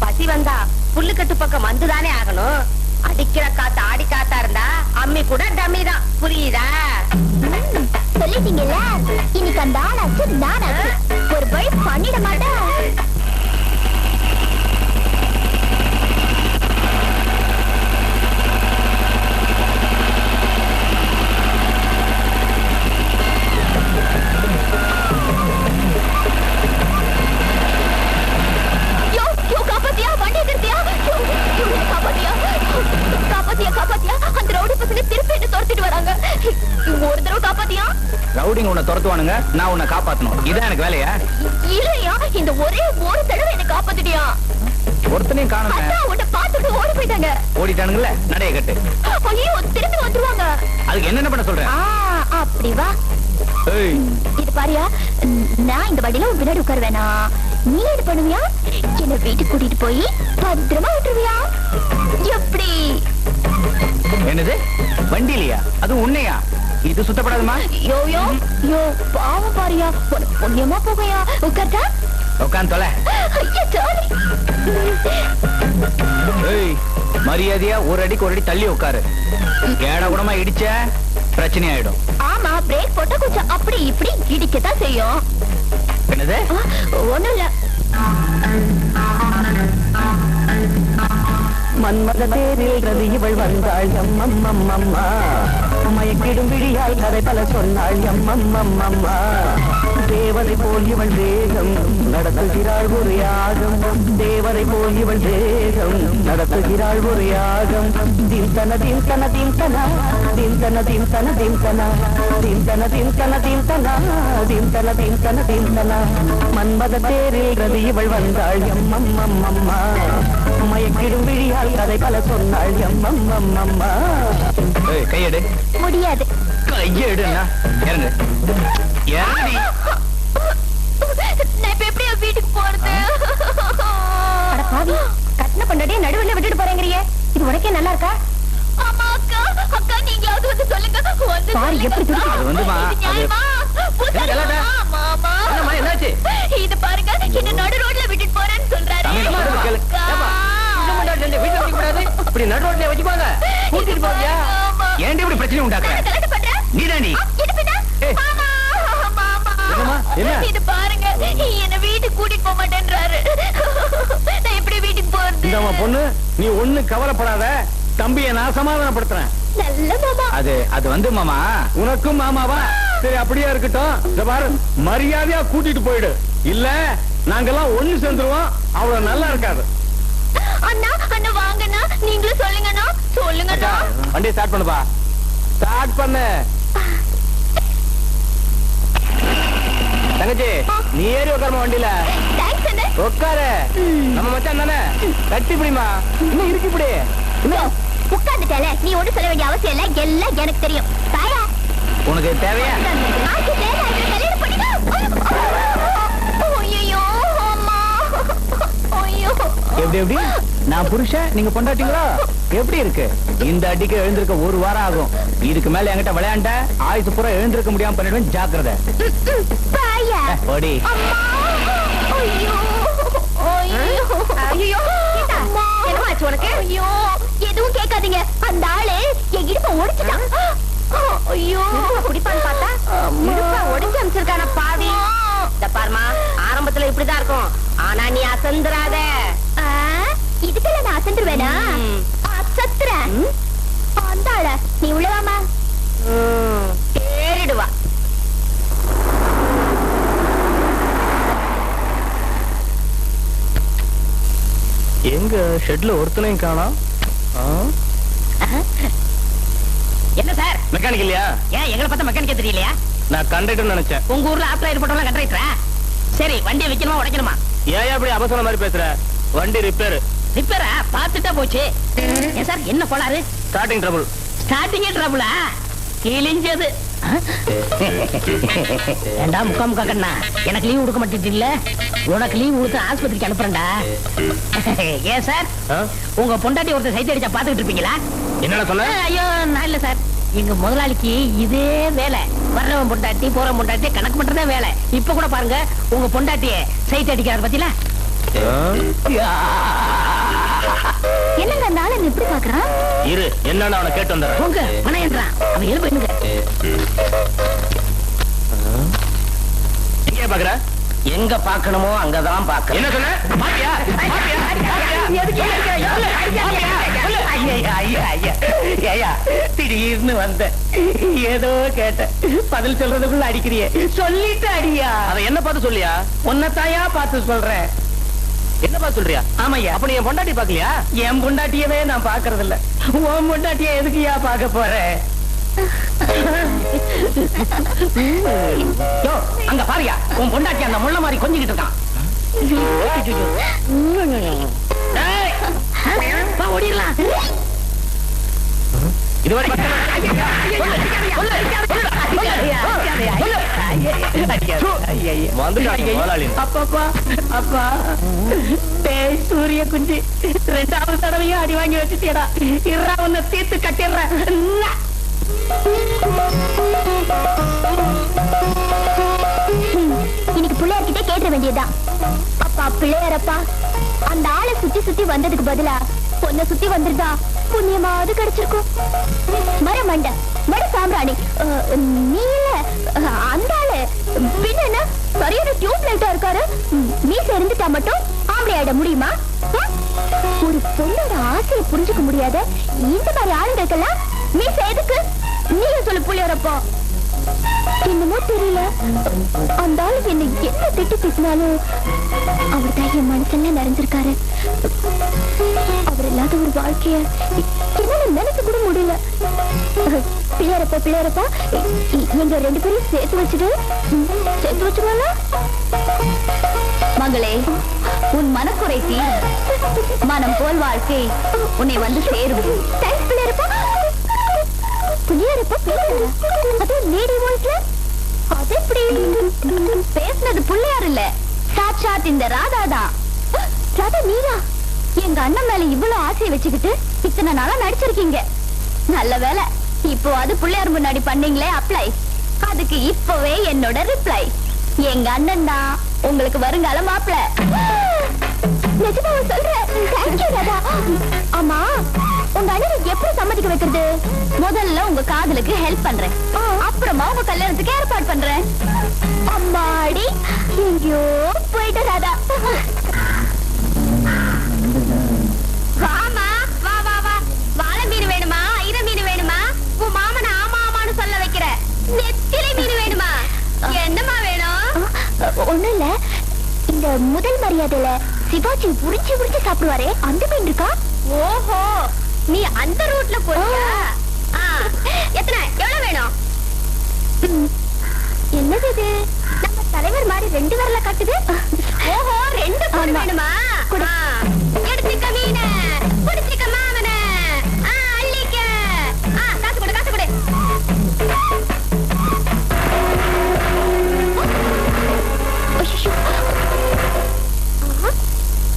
பசி வந்தா புல்லுக்கட்டு பக்கம் வந்துதானே ஆகணும். அடிக்கிற காத்து ஆடி காத்தா இருந்தா அம்மி கூட டம்மி தான். புரியுதா? சொல்லிட்டீங்கல்ல, இன்னைக்கு அந்த ஆளாச்சு நானாச்சு ஒரு வழி பண்ணிட மாட்டேன். முடியும்? ரவுடிங் உன்னை துரத்துவானுங்க, நான் உன்னை காப்பாத்தணும். இதான் எனக்கு வேலையா? இல்லையா, இந்த ஒரே ஒரு தடவை என்ன காப்பாத்திட்டியா? ஒருத்தனையும் காணுங்க. அதான் உன்னை பார்த்துட்டு ஓடி போயிட்டாங்க. ஓடிட்டானுங்கல்ல, நடைய கட்டு. ஐயோ, திரும்பி வந்துருவாங்க. அதுக்கு என்னென்ன பண்ண சொல்றேன்? அப்படி வா. ஏய், இது பாரியா, நான் இந்த வண்டியில உன் பின்னாடி உட்காருவேனா? நீ என்ன பண்ணுவியா? என்ன வீட்டுக்கு கூட்டிட்டு போய் பத்திரமா விட்டுருவியா? எப்படி? என்னது வண்டியிலையா? அது உன்னையா? இது சுத்தப்படாதுமா? யோ பாவம் பாரியா, உனக்கு புண்ணியமா போகையா. உட்கார்ட்டா? உட்காந்து தொலை. ஐயா, சாரி. ஏய், மரியாதையா ஒரு அடிக்கு ஒரு அடி தள்ளி உட்காரு. ஏட கூடமா இடிச்ச பிரச்சனை ஆயிடும். ஆமா, பிரேக் போட்டா கொஞ்சம் அப்படி இப்படி இடிக்கத்தான் செய்யும். என்னது? ஒண்ணும் இல்ல. மன்மத தேரில் ரதி இவள் வந்தாள் அம்மம்மம்மா, மயக்கிடும் விழியால் கதை பல சொன்னாள் அம்மம்மம்மா. தேவதை போல் இவள் வேகம் நடத்துகிறாள் ஒரு யாகம், தேவதை போல் இவள் வேகம் நடத்துகிறாள் ஒரு யாகம். தின்தன தின்தன தின்தன தின்தன தின்தன தின்தன தின்தன தின்தன தின்தன தின்தன தின்தன தின்தன. மன்மத தேரில் ரதி இவள் வந்தாள் அம்மம்மம்மா, மயக்கிடும் விழியால் கதை பல சொன்னாள் அம்மம்மம்மா. ஏய், கையெடு. முடியாது. கையெடுன்னா இறங்கு. இறங்குடி. நான் இப்ப எப்படியா வீட்டுக்கு போறது? அட பாவி, கட்டின பொண்டாட்டியை நடுவுல விட்டுட்டு போறேங்கறியே, இது உனக்கே நல்லா இருக்கா? ஆமா அக்கா, அக்கா நீங்கயாவது வந்து சொல்லுங்க. வந்து பாரு எப்படி துடிக்குது. அது வந்துமா, இது நியாயமா? என்னடா? மாமா, என்னம்மா, என்னாச்சு? இது பாருங்க, என்ன நடு ரோட்ல விட்டுட்டு போறேன்னு சொல்றாரு. தமிழ் சொல்றது கேளு. ஏப்பா, இந்த முன்னாடி ரெண்டு வீட்டுல வைக்க கூடாது. இப்படி நடு ரோட்ல வச்சுப்பாங்க. கூட்டிட்டு போறியா? ஏன்டி இப்படி பிரச்சனை உண்டாக்குற? கலட்டு பண்ற? நீதாண்டி. எடுப்பினா? ஏய். மாமா, என்னம்மா, என்ன? இது பாருங்க, என்ன வீட்டுக்கு கூட்டிட்டு போக மாட்டேன்றாரு. நான் எப்படி வீட்டுக்கு போறது? இந்தம்மா பொண்ணு, நீ ஒண்ணு கவலைப்படாத, தம்பியை நான் சமாதானப்படுத்துறேன். நல்ல மாமா. அது வந்து மாமா, உனக்கும் மாமாவா? சரி, அப்படியே இருக்கட்டும். இந்த பாரு, மரியாதையா கூட்டிட்டு போயிடு, இல்ல நாங்கெல்லாம் ஒண்ணு சேர்ந்துருவோம். அவ்வளவு நல்லா இருக்காது. அண்ணா, அண்ணா வாங்கண்ணா, நீங்களும் சொல்லுங்கண்ணா, சொல்லுங்கண்ணா. வண்டியை ஸ்டார்ட் பண்ணுப்பா. ஸ்டார்ட் பண்ணு தங்கச்சி. நீ ஏறி உட்காருமா வண்டியில. தேங்க்ஸ் அண்ணா. உட்காரு. நம்ம மச்சான் தானே, கட்டி பிடிமா. இன்னும் இருக்கு இப்படி. உட்கார்ந்துட்டால, நீ ஒண்ணு சொல்ல வேண்டிய அவசியம் இல்ல, எல்லாம் எனக்கு தெரியும். தாயா, உனக்கு தேவையா? ஆச்சு, தேவை, கல்யாணம் பண்ணிக்கோ. ஐயோ அம்மா, ஐயோ. எப்படி எப்படி? நான் புருஷன், நீங்க பொண்டாட்டிங்களா? எப்படி இருக்கு? இந்த அடிக்கு எழுந்திருக்க ஒரு வாரம் ஆகும். இதுக்கு மேல என்கிட்ட விளையாண்ட ஆயுசு பூரா எழுந்திருக்க முடியாம பண்ணிடுவேன், ஜாக்கிரதை. தாயா, ஓடி. அம்மா, ஐயோ ஐயோ ஐயோ. என்னமாச்சு உனக்கு? ஐயோ, எதுவும் கேட்காதீங்க. அந்த ஆளு என் இடுப்ப ஒடிச்சிட்டான். ஐயோ, குடிப்பான்னு பார்த்தா இடுப்ப ஒடிச்சு அமிச்சிருக்கான பாவி. இந்த பாருமா, ஆரம்பத்துல இப்படிதான் இருக்கும், ஆனா நீ அசந்துராத. இதுக்குள்ள நான் அசந்துருவேனா? அசத்துறேன். அந்த ஆள நீ உள்ளவாமா. ஏறிடுவா. எங்க ஷெட்ல ஒருத்தனையும் காணோம். என்ன சார், மெக்கானிக் இல்லையா? ஏன் எங்களை பார்த்தா மெக்கானிக்கே தெரியலையா? நான் கண்டக்டர் நினைச்சேன். உங்க ஊர்ல ஆப்ல ஏற்பட்டவங்க கண்டக்டரா? சரி, வண்டியை வைக்கணுமா உடைக்கணுமா? ஏன் அப்படி அவசரம் மாதிரி பேசுற? வண்டி ரிப்பேர். ரிப்பேரா? பார்த்துட்டா போச்சு. ஏன் சார், என்ன கோளாறு? Starting trouble. ஸ்டார்டிங்கே ட்ரபிளா? கிழிஞ்சது. ஏண்டா முக்கா முக்கா கண்ணா, எனக்கு லீவ் கொடுக்க மாட்டேங்கல. உனக்கு லீவ் கொடுத்து ஆஸ்பத்திரிக்கு அனுப்புறேன்டா. ஏன் சார், உங்க பொண்டாட்டி ஒருத்தர் சைட் அடிச்சா பாத்துக்கிட்டு இருப்பீங்களா? என்னடா சொன்ன? ஐயோ, நான் இல்ல சார், எங்க முதலாளிக்கு இதே வேலை. வர்றவன் பொண்டாட்டி போறவன் பொண்டாட்டி கணக்கு பண்றதே வேலை. இப்ப கூட பாருங்க, உங்க பொண்டாட்டிய சைட் அடிக்கிறாரு பத்தில. என்னங்க அந்த ஆளு எப்படி பாக்குறான்? இரு, என்னன்னு அவனை கேட்டு வந்துடுறேன். உங்க பணம் என்றான், அவன் எழுப்பு என்னங்க. எங்க பாக்குற? எங்க பாக்கணுமோ அங்கதான் பாக்க. என்ன சொன்ன? பாத்தியா? திடீர்னு வந்த, ஏதோ கேட்ட, பதில் சொல்றதுக்குள்ள அடிக்கிறியே, சொல்லிட்டு அடியா. அதை என்ன பார்த்து சொல்லியா? உன்னத்தாயா பார்த்து சொல்றேன். என்ன பார்த்து சொல்றியா? ஆமையா, அப்ப நீ என் பொண்டாட்டி பாக்கலையா? என் பொண்டாட்டியவே நான் பாக்குறது இல்ல, உன் பொண்டாட்டிய எதுக்குயா பாக்க போறேன்? யோ, அங்க பாரியா உன் பொண்டாட்டி அந்த முள்ள மாதிரி கொஞ்சிக்கிட்டு இருக்கான். டேய், வா, ஓடிடலாம். இதுவரை அப்பா டேய் சூரிய குஞ்சு, 2வது தடவையும் அடி வாங்கி வச்சுட்டியடா. இருடா, உன்னை தீர்த்து கட்டிடுறேன். இன்னைக்கு பிள்ளையார்கிட்ட கேட்ட வேண்டியதுதான். அப்பா பிள்ளையாரப்பா, அந்த ஆளை சுத்தி சுத்தி வந்ததுக்கு பதிலா பொண்ணை சுத்தி வந்திருந்தா புண்ணியமாவது கிடைச்சிருக்கும். மர மண்ட மர சாம்பிராணி, நீ இல்ல அந்த ஆளு. பின்ன என்ன சரியான டியூப் லைட்டா இருக்காரு. மீச இருந்துட்டா மட்டும் ஆம்பளை ஆயிட முடியுமா? ஒரு பொண்ணோட ஆசையை புரிஞ்சுக்க முடியாத இந்த மாதிரி ஆளுங்களுக்கெல்லாம் மீச எதுக்கு? நீங்க சொல்லு புள்ளியாரப்பா. என்னமோ தெரியல, அந்த ஆளு என்ன என்ன திட்டு திட்டினாலும் அவர் தான் என் மனசெல்லாம் நிறைஞ்சிருக்காரு. அவர் இல்லாத ஒரு வாழ்க்கைய என்னால நினைக்க கூட முடியல. பிள்ளையாரப்பா பிள்ளையாரப்பா, எங்க 2 பேரையும் சேர்த்து வச்சுருவாங்க. மகளே, உன் மனக்குறைக்கு மனம் போல் வாழ்க்கை உன்னை வந்து சேரும். தேங்க்ஸ் பிள்ளையாரப்பா. புள்ளியாரப்பா பேசுற அது லேடி வாய்ஸ்ல, அது எப்படி பேசுனது? புள்ளியார் இல்ல, சாட்சாத் இந்த ராதாதான். ராதா நீரா? எங்க அண்ணன் மேல இவ்வளவு ஆசையை வச்சுக்கிட்டு இத்தனை நாளா நடிச்சிருக்கீங்க. நல்ல வேலை, இப்போ அது புள்ளியார் முன்னாடி பண்ணீங்களே அப்ளை, அதுக்கு இப்பவே என்னோட ரிப்ளை. எங்க அண்ணன் தான் உங்களுக்கு வருங்கால மாப்பிள. நிஜமாவா சொல்றேன்? தேங்க்யூ ராதா. ஆமா, உங்க அண்ணனை எப்படி சம்மதிக்க வைக்கிறது? முதல்ல உங்க காதலுக்கு ஹெல்ப் பண்றேன், அப்புறமா உங்க கல்யாணத்துக்கு ஏற்பாடு பண்றேன். அம்மாடி, எங்கயோ போயிட்டு ராதா. வாமா, வா வா வா. வாழை மீன் வேணுமா, ஐர மீன் வேணுமா? உன் மாமனை ஆமா ஆமான்னு சொல்ல வைக்கிற. நெத்திலி மீன் வேணுமா? என்னமா வேணும்? ஒண்ணும் இல்ல, இந்த முதல் மரியாதையில சிவாஜி உரிச்சு உரிச்சு சாப்பிடுவாரே அந்த மீன் இருக்கா? ஓஹோ, நீ அந்த ரூட்ல போறியா? எத்தனை, எவ்வளவு வேணும்? என்னது இது? நம்ம தலைவர் மாதிரி 2 விரல காட்டுது. ஓஹோ, 2 பொண்ணு வேணுமா? எடுத்துக்க மீன, குடிச்சுக்க மாமன, அள்ளிக்க. காசு கொடு, காசு கொடு.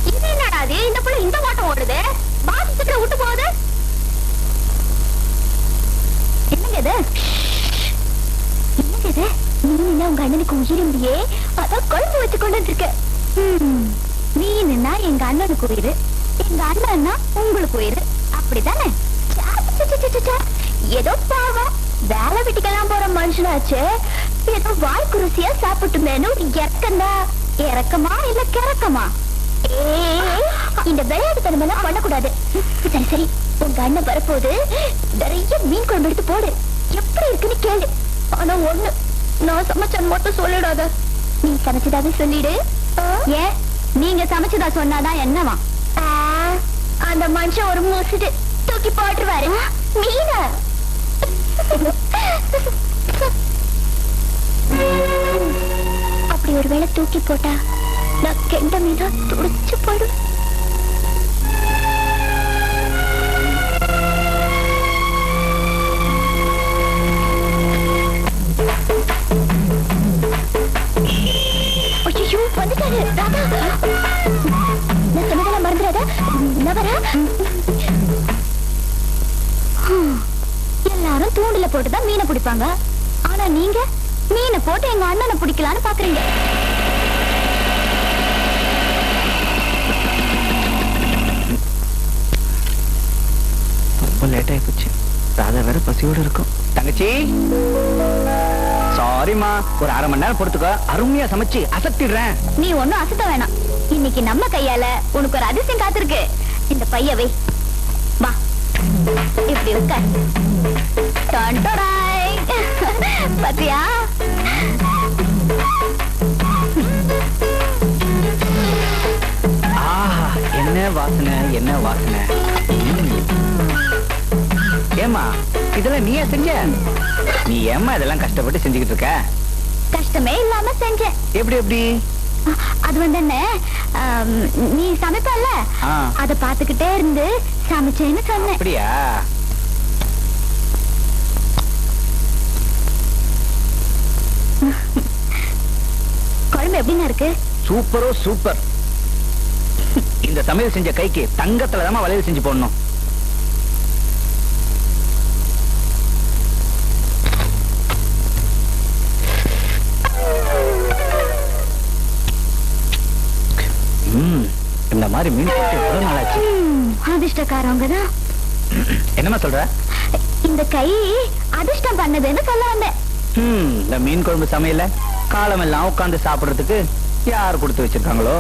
இது என்னடா அது? இந்த புள்ள இந்த ஓட்டம் ஓடுது, பாசத்துக்கு விட்டு போகுது. என்னங்க இது? என்னங்க இது? நீ உங்க அண்ணனுக்கு உயிரியே, அதான் குழம்பு வச்சு கொண்டு இருக்க. நீனா எங்க அண்ணனுக்கு உயிர், எங்க அண்ணன்னா உங்களுக்கு உயிர், அப்படித்தானே? ஏதோ பாவம், வேலை வீட்டுக்கெல்லாம் போற மனுஷனாச்சு, ஏதோ வாய்க்கு ருசியா சாப்பிட்டுமேனு இறக்கந்தா. இறக்கமா இல்ல கிறக்கமா? இந்த விளையாட்டு தனமெல்லாம் பண்ணக்கூடாது. சரி சரி, உங்க அண்ணன் வரப்போது நிறைய மீன் குழம்பு எடுத்து போடு, எப்படி இருக்குன்னு கேளு. ஆனா ஒண்ணு, நான் சமைச்சேன்னு மட்டும் சொல்லிடாத. நீ சமைச்சதாவே சொல்லிடு. ஏன் நீங்க சமைச்சதா சொன்னாதான் என்னவா? அந்த மனுஷன் ஒரு மூசிட்டு தூக்கி போட்டுருவாரு மீன. அப்படி ஒரு வேளை தூக்கி போட்டா நான் கெண்ட மீனா துடிச்சு போயிடும். ஐயோ, வந்துட்டாரு ராதா. நான் சொன்னதெல்லாம் மறந்துடாத. நான் வரேன். எல்லாரும் தூண்டில போட்டுதான் மீனை பிடிப்பாங்க, ஆனா நீங்க மீனை போட்டு எங்க அண்ணனை பிடிக்கலான்னு பாக்குறீங்க. ரொம்ப லேட் ஆகி போச்சு, ராதா வேற பசியோட இருக்கும். தங்கச்சி சாரிமா, ஒரு 1/2 மணி நேரம் பொறுத்துக்கோ, அருமையா சமைச்சு அசத்திடுறேன். நீ ஒண்ணும் அசத்த வேணாம், இன்னைக்கு நம்ம கையால உனக்கு ஒரு அதிசயம் காத்திருக்கு. இந்த பையவை வா, இப்படி இருக்க. பத்தியா? ஆஹா, என்ன வாசனை, என்ன வாசனை. ஏமா இதெல்லாம் நீயா செஞ்ச? நீ ஏமா இதெல்லாம் கஷ்டப்பட்டு செஞ்சுக்கிட்டு இருக்க? கஷ்டமே இல்லாம செஞ்சேன். எப்படி எப்படி? அது வந்து என்ன, நீ சமைப்பல்ல, அத பாத்துக்கிட்டே இருந்து சமைச்சேன்னு சொன்னேன். அப்படியா? குழம்பு எப்படின்னா இருக்கு? சூப்பரோ சூப்பர். இந்த சமையல் செஞ்ச கைக்கு தங்கத்துல தான் வளையல் செஞ்சு போடணும். இந்த மாதிரி மீன் எவ்வளவு நாளாச்சு? அதிர்ஷ்டக்காரவங்க தான். என்னமா சொல்ற? இந்த கை அதிர்ஷ்டம் பண்ணதுன்னு சொல்ல வந்தேன். இந்த மீன் குழம்பு சமையல காலம் எல்லாம் உட்கார்ந்து சாப்பிடுறதுக்கு யார் கொடுத்து வச்சிருக்காங்களோ.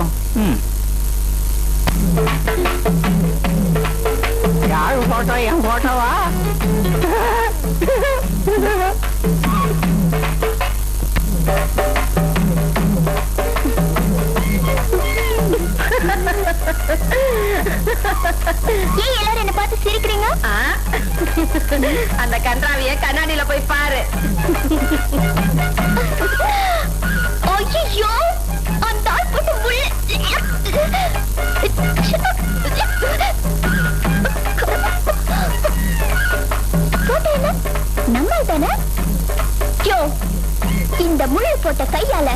யாரு போட்டோ? என் போட்டோவா? ஏன் எல்லாரும் என்ன பார்த்து சிரிக்கிறீங்க? அந்த கன்றாவிய கண்ணாடியில போய் பாரு. ஐயோ, அந்த ஆள் போட்டு போட்டோ என்ன நம்ம தானே? யோ, இந்த முள்ளு போட்ட கையால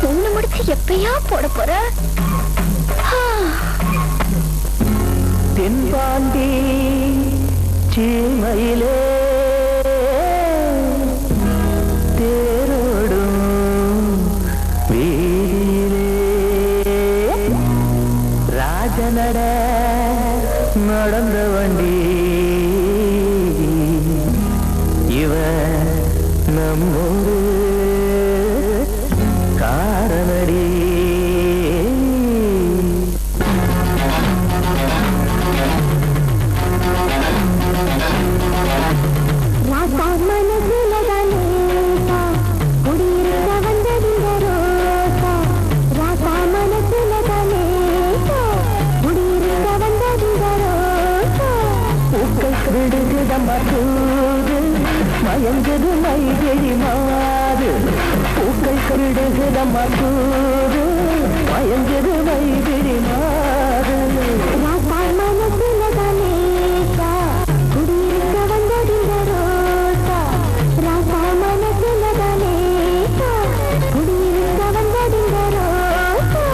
ஒண்ணு முடிச்சு எப்பயா போட போற? தென்பாண்டி சீமையிலே தேரோடும் வீதியிலே ராஜநட நடந்த வண்டி இவ நம்மூரு காரனடி. மயங்குது மைகிழி மாறு பூக்கள் கருடுகிற மசூரு மயங்குது மைகிழி மாறு மனசுல தானேசா குடியிருக்க வந்ததிந்த ரோசா. ராசா மனசுல தானேசா குடியிருக்க வந்ததிந்த ரோசா.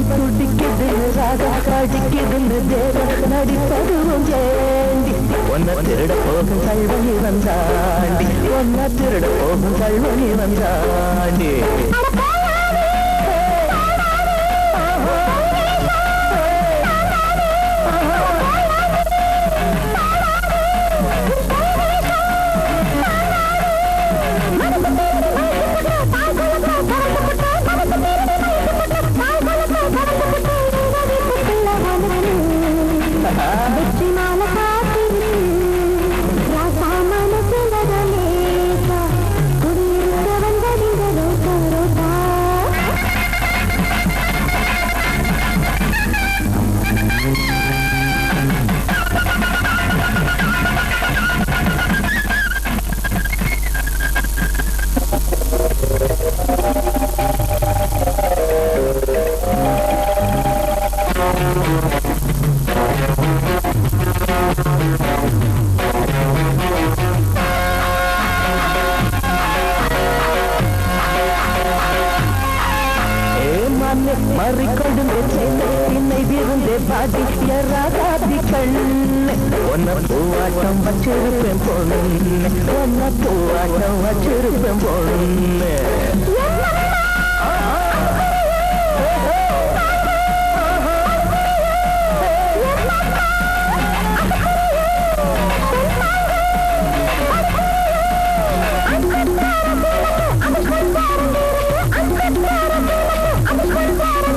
துடிக்குது ராக காடிக்குதுன்னு தேவ நடிப்பதுவும் ஜேண்டி ஒன்ன திருட போகும் கல்வனி வந்தாண்டி ஒன்ன திருட போகும் கல்வனி வந்தாண்டி. மறிக்கொண்டு என்னை விருந்தே பாடி எறாதி கண்ணு ஒன்ன பூவாட்டம் வச்சிருப்பேன் பொண்ணு ஒன்ன பூவாட்டம் வச்சிருப்பேன் பொண்ணு. I'm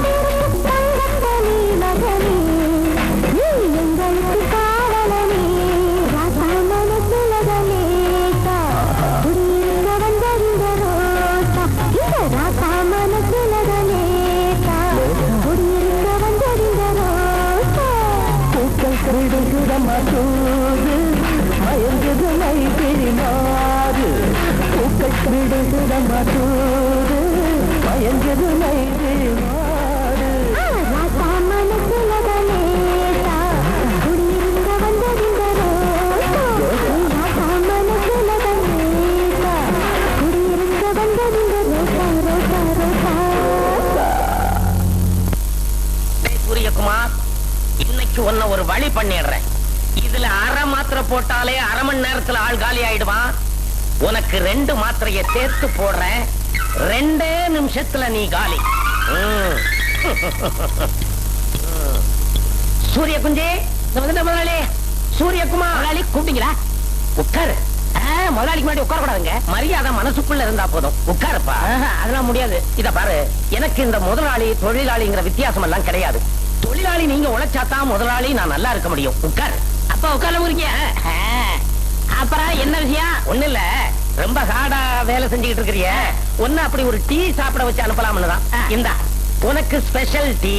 இன்னைக்கு உன்ன ஒரு வழி பண்ணிடுறேன். இதுல அரை மாத்திரை போட்டாலே அரை மணி நேரத்துல ஆள் காலி ஆயிடுவான். உனக்கு 2 மாத்திரையை சேர்த்து போடுறேன். 2 நிமிஷத்துல நீ காலி. சூரிய குஞ்சே, முதலாளி சூரியகுமார் முதலாளி கூப்பிட்டீங்களா? உட்காரு. முதலாளிக்கு முன்னாடி உட்கார கூடாதுங்க. மரியாதை மனசுக்குள்ள இருந்தா போதும். உட்காருப்பா. அதெல்லாம் முடியாது. இத பாரு, எனக்கு இந்த முதலாளி தொழிலாளிங்கிற வித்தியாசம் எல்லாம் கிடையாது. தொழிலாளி நீங்க உழைச்சாதான் முதலாளி நான் நல்லா இருக்க முடியும். உட்காரு. அப்ப உட்கார முடியுங்க. அப்புறம் என்ன விஷயம்? ஒண்ணு இல்ல, ரொம்ப ஹார்டா வேலை செஞ்சுக்கிட்டு இருக்கிறிய, ஒன்னு அப்படி ஒரு டீ சாப்பிட வச்சு அனுப்பலாம்னு தான். இந்தா உனக்கு ஸ்பெஷல் டீ,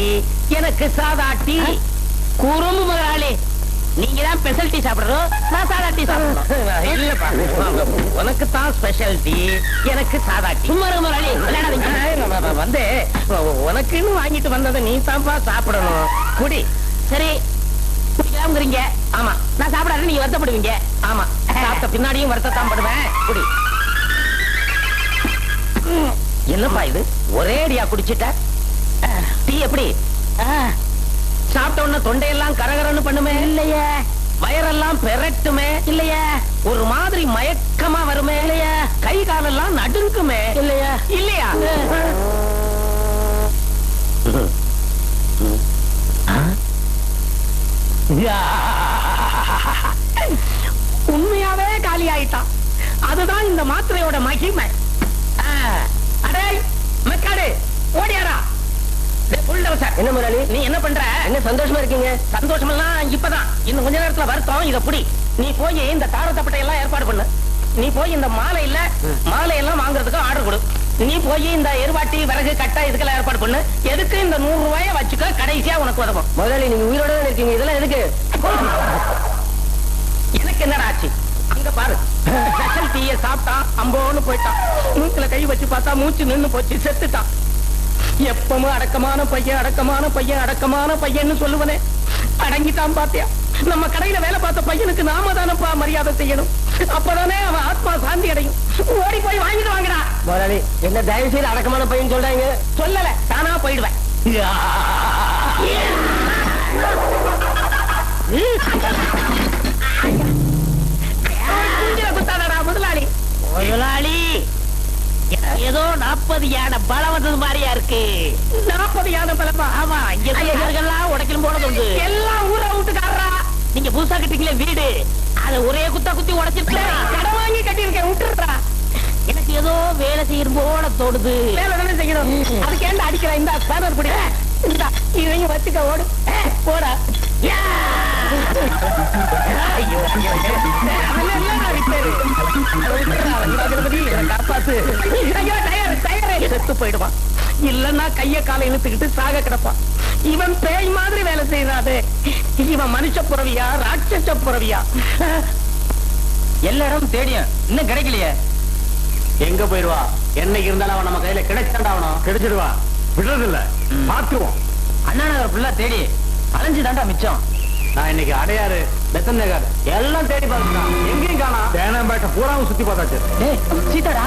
எனக்கு சாதா டீ. குறும்பு முதலாளி, நீங்க தான் ஸ்பெஷல் டீ சாப்பிடுறோம், நான் சாதா டீ சாப்பிடுறோம். இல்லப்பா, உனக்கு தான் ஸ்பெஷல் டீ, எனக்கு சாதா டீ. சும்மா முதலாளி வந்து உனக்குன்னு வாங்கிட்டு வந்ததை நீ தான்ப்பா சாப்பிடணும். குடி. சரி குடிக்கலாம்ங்கிறீங்க. ஆமா, நான் சாப்பிடாத நீங்க வருத்தப்படுவீங்க. ஆமா, சாப்பிட்ட பின்னாடியும் வருத்தத்தான் படுவேன். குடி. என்னப்பா இது, ஒரே அடியா குடிச்சிட்ட? டீ எப்படி சாப்பிட்ட உடனே தொண்டையெல்லாம் கரகரன்னு பண்ணுமே? இல்லையே. வயரெல்லாம் பெரட்டுமே? இல்லையா. ஒரு மாதிரி மயக்கமா வருமே? இல்லையா. கை காலெல்லாம் நடுங்குமே? இல்லையா. இல்லையா. உண்மையாவே காலி ஆயிட்டான். அதுதான் இந்த மாத்திரையோட மகிமை. அடே மெக்காடு, ஓடியாரா. என்ன முதலாளி, நீ என்ன பண்ற? என்ன சந்தோஷமா இருக்கீங்க? சந்தோஷம் எல்லாம் இப்பதான், இன்னும் கொஞ்ச நேரத்துல வருத்தம். இத புடி. நீ போய் இந்த தாரத்தப்பட்டை எல்லாம் ஏற்பாடு பண்ணு. நீ போய் இந்த மாலை எல்லாம் வாங்குறதுக்கு ஆர்டர் கொடு. நீ போய் இந்த எருவாட்டி, விறகு, கட்டை இதுக்கெல்லாம் ஏற்பாடு பண்ணு. எதுக்கு இந்த 100 ரூபாயை வச்சுக்க, கடைசியா உனக்கு உதவும். முதலாளி நீங்க உயிரோட இருக்கீங்க, இதெல்லாம் எதுக்கு? எனக்கு என்னடா ஆச்சு? அங்க பாரு, ஸ்பெஷல் டீயை சாப்பிட்டா அம்போன்னு போயிட்டான். மூக்குல கை வச்சு பார்த்தா மூச்சு நின்னு போச்சு, செத்துட்டான். எப்பவும் அடக்கமான பையன் சொல்லுவனே, அடங்கிட்டான். பாத்தியா, நம்ம கடையில வேலை பார்த்த பையனுக்கு நாம தானப்பா மரியாதை செய்யணும். அப்பதானே அவன் ஆத்மா சாந்தி அடையும். ஓடி போய் வாங்கிட்டு வாங்கடா. முதலாளி, என்ன தயவு செய்து அடக்கமான பையன் சொல்றாங்க? சொல்லல, தானா போயிடுவேன். முதலாளி ஏதோ 40 யானை பலம் வந்தது மாதிரியா இருக்கு. 40 யானை பலமா? ஆமா, எல்லாம் உடைக்கலும் போனது உண்டு. எல்லாம் ஊரை விட்டுக்காரா. நீங்க புதுசா கட்டிங்களே வீடு, அதை ஒரே குத்தி உடைச்சிருக்க. கடை வாங்கி கட்டிருக்கேன், விட்டுறா. எனக்கு ஏதோ வேலை செய்யணும் போல தோடுது. வேலை தானே செய்யணும், அதுக்கு ஏன்டா அடிக்கிற? இந்த பேனர் பிடி, இதையும் வச்சுக்க. ஓடு போடா. செத்து போயிடுவான். இல்லன்னா கைய காலை இழுத்துக்கிட்டு சாக கிடப்பான். இவன் பேய் மாதிரி வேலை செய்யறாது. இவன் மனுஷ புறவியா, ராட்சச புறவியா? எல்லாரும் தேடியும் இன்னும் கிடைக்கலையே. எங்க போயிடுவா? என்னைக்கு இருந்தாலும் அவன் நம்ம கையில கிடைச்சாண்டாவணும். கிடைச்சிடுவா, விடுறதில்ல, பாத்துருவோம். அண்ணா நகர் ஃபுல்லா தேடி அலைஞ்சு தாண்டா மிச்சம். நான் இன்னைக்கு அடையாறு, பெத்தன் நகர் எல்லாம் தேடி பார்த்துட்டான், எங்கேயும் காணா. தேனாம்பேட்டை பூராவும் சுத்தி பார்த்தாச்சு. சீதாடா,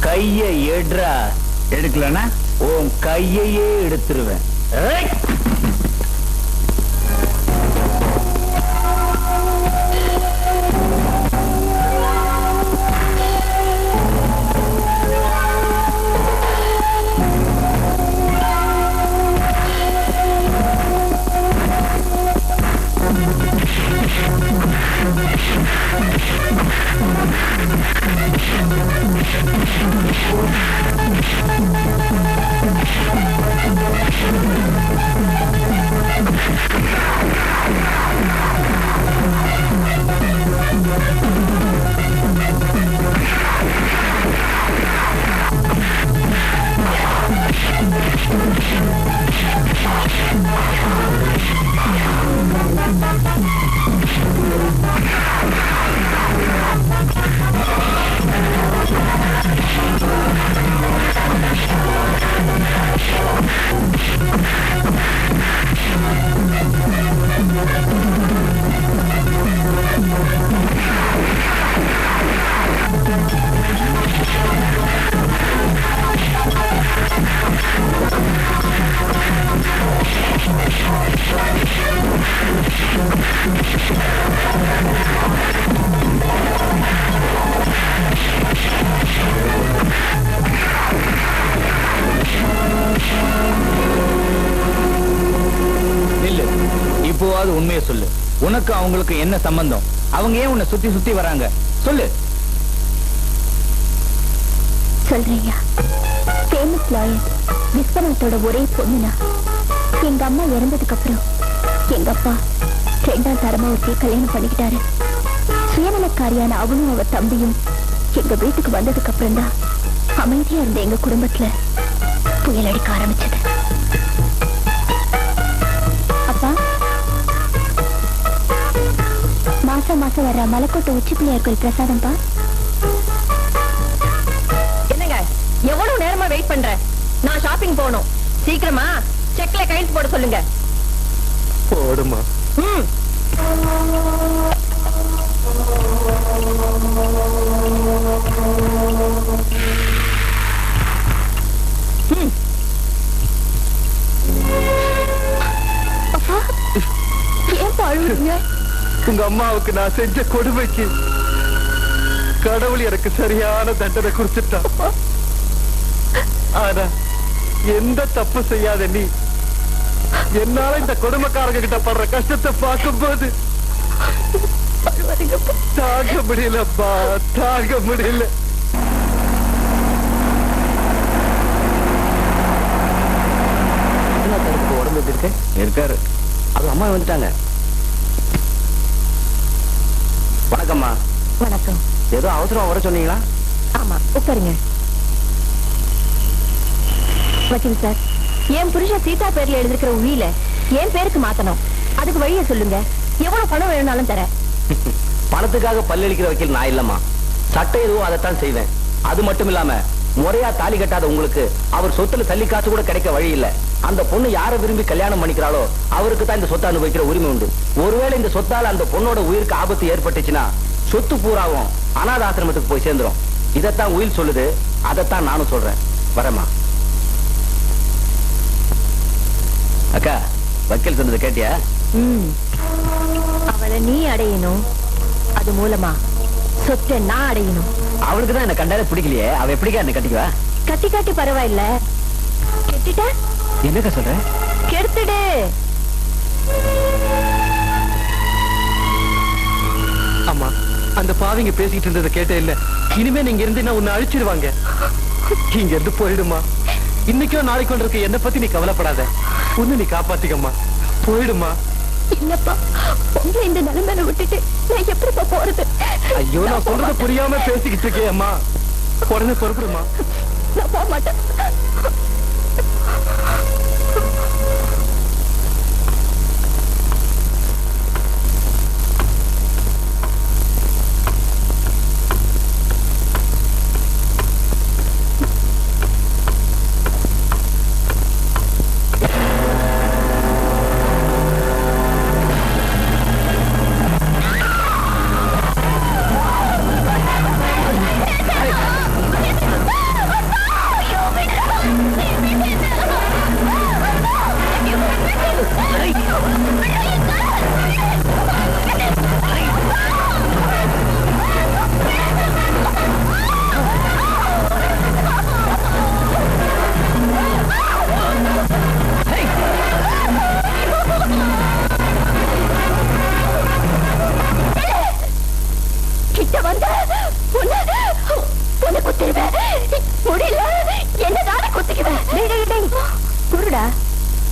கைய எடுறா. எடுக்கலனா உன் கையையே எடுத்துருவேன். இப்பவாவது உண்மையை சொல்லு. உனக்கு அவங்களுக்கு என்ன சம்பந்தம்? அவங்க ஏன் உன்னை சுத்தி சுத்தி வராங்க? சொல்லு. சொல்றீங்க. ஃபேமஸ் லாயர் விஸ்வநாத்தோட ஒரே பொண்ணுனா. எங்க அம்மா இறந்ததுக்கு அப்புறம் எங்க அப்பா 2ஆம் தரமா ஒருத்தி கல்யாணம் பண்ணிக்கிட்டாரு. சுயநலக்காரியான அவனும் அவ தம்பியும் எங்க வீட்டுக்கு வந்ததுக்கு அப்புறம் தான் அமைதியா இருந்த எங்க குடும்பத்துல புயல் அடிக்க ஆரம்பிச்சது. அப்பா, மாசம் மாசம் வர்ற மலைக்கோட்டை உச்சி பிள்ளையார் கோயில் பிரசாதம் பா. என்னங்க எவ்வளவு நேரமா வெயிட் பண்ற? நான் ஷாப்பிங் போகணும். சீக்கிரமா செக்ல கையெழுத்து போட சொல்லுங்க. போடுமா. அப்பா, ஏன் அழுவுறீங்க? உங்க அம்மாவுக்கு நான் செஞ்ச கொடுமைக்கு கடவுள் எனக்கு சரியான தண்டனை கொடுத்துட்டான். ஆனா எந்த தப்பு செய்யாத நீ என்னால இந்த கொடுமைக்காரங்க கிட்ட படுற கஷ்டத்தை பார்க்கும்போது தாங்க முடியலப்பா, தாங்க முடியல. உடம்பு இருக்கு இருக்காரு. அது அம்மா வந்துட்டாங்க. வணக்கம்மா. வணக்கம். ஏதோ அவசரம் வர சொன்னீங்களா? ஆமா, உட்காருங்க. வக்கீல் சார், என் புருஷன் சீதா பேர்ல எழுதிருக்கிற உயில என் பேருக்கு மாத்தணும். அதுக்கு வழியை சொல்லுங்க. எவ்வளவு பணம் வேணும்னாலும் தரேன். பணத்துக்காக பல்லளிக்கிற வக்கீல் நான் இல்லம்மா. சட்டம் எதுவோ அதைத்தான் செய்வேன். அது மட்டும் இல்லாம முறையா தாலி கட்டாத உங்களுக்கு அவர் சொத்துல தள்ளி காசு கூட கிடைக்க வழி இல்ல. அந்த பொண்ணு யாரை விரும்பி கல்யாணம் பண்ணிக்கிறாளோ அவருக்கு தான் இந்த சொத்தை அனுபவிக்கிற உரிமை உண்டு. ஒருவேளை இந்த சொத்தால அந்த பொண்ணோட உயிருக்கு ஆபத்து ஏற்பட்டுச்சுன்னா சொத்து பூராவும் அநாத ஆசிரமத்துக்கு போய் சேர்ந்துரும். இதைத்தான் உயில் சொல்லுது, அதைத்தான் நானும் சொல்றேன். வரமா அக்கா, வக்கீல் சொன்னது கேட்டியா? அவளை நீ அடையணும், அது மூலமா சொத்தை நான் அடையணும். அவளுக்கு தான் என்ன கண்டாலே பிடிக்கலையே, அவ எப்படிக்கா என்ன கட்டிக்குவா? கட்டி காட்டி பரவாயில்ல, கெட்டுட்ட என்னக்கா சொல்ற? கெடுத்துடு. அம்மா, அந்த பாவிங்க பேசிக்கிட்டு இருந்ததை கேட்டே இல்ல. இனிமே நீங்க இருந்து உன்னை அழிச்சிருவாங்க. இங்க இருந்து போயிடுமா. இன்னைக்கோ நாளைக்கு இருக்க என்ன பத்தி நீ கவலைப்படாத. உன்னை நீ காப்பாத்திக்கம்மா. போயிடுமா. இல்லப்பா, உங்களை இந்த நிலைமையில விட்டுட்டு நான் எப்படிப்பா போறது? ஐயோ, நான் சொல்றத புரியாம பேசிக்கிட்டு இருக்கேன் அம்மா. உடனே பொறுப்புடுமா. நான் போக மாட்டேன்.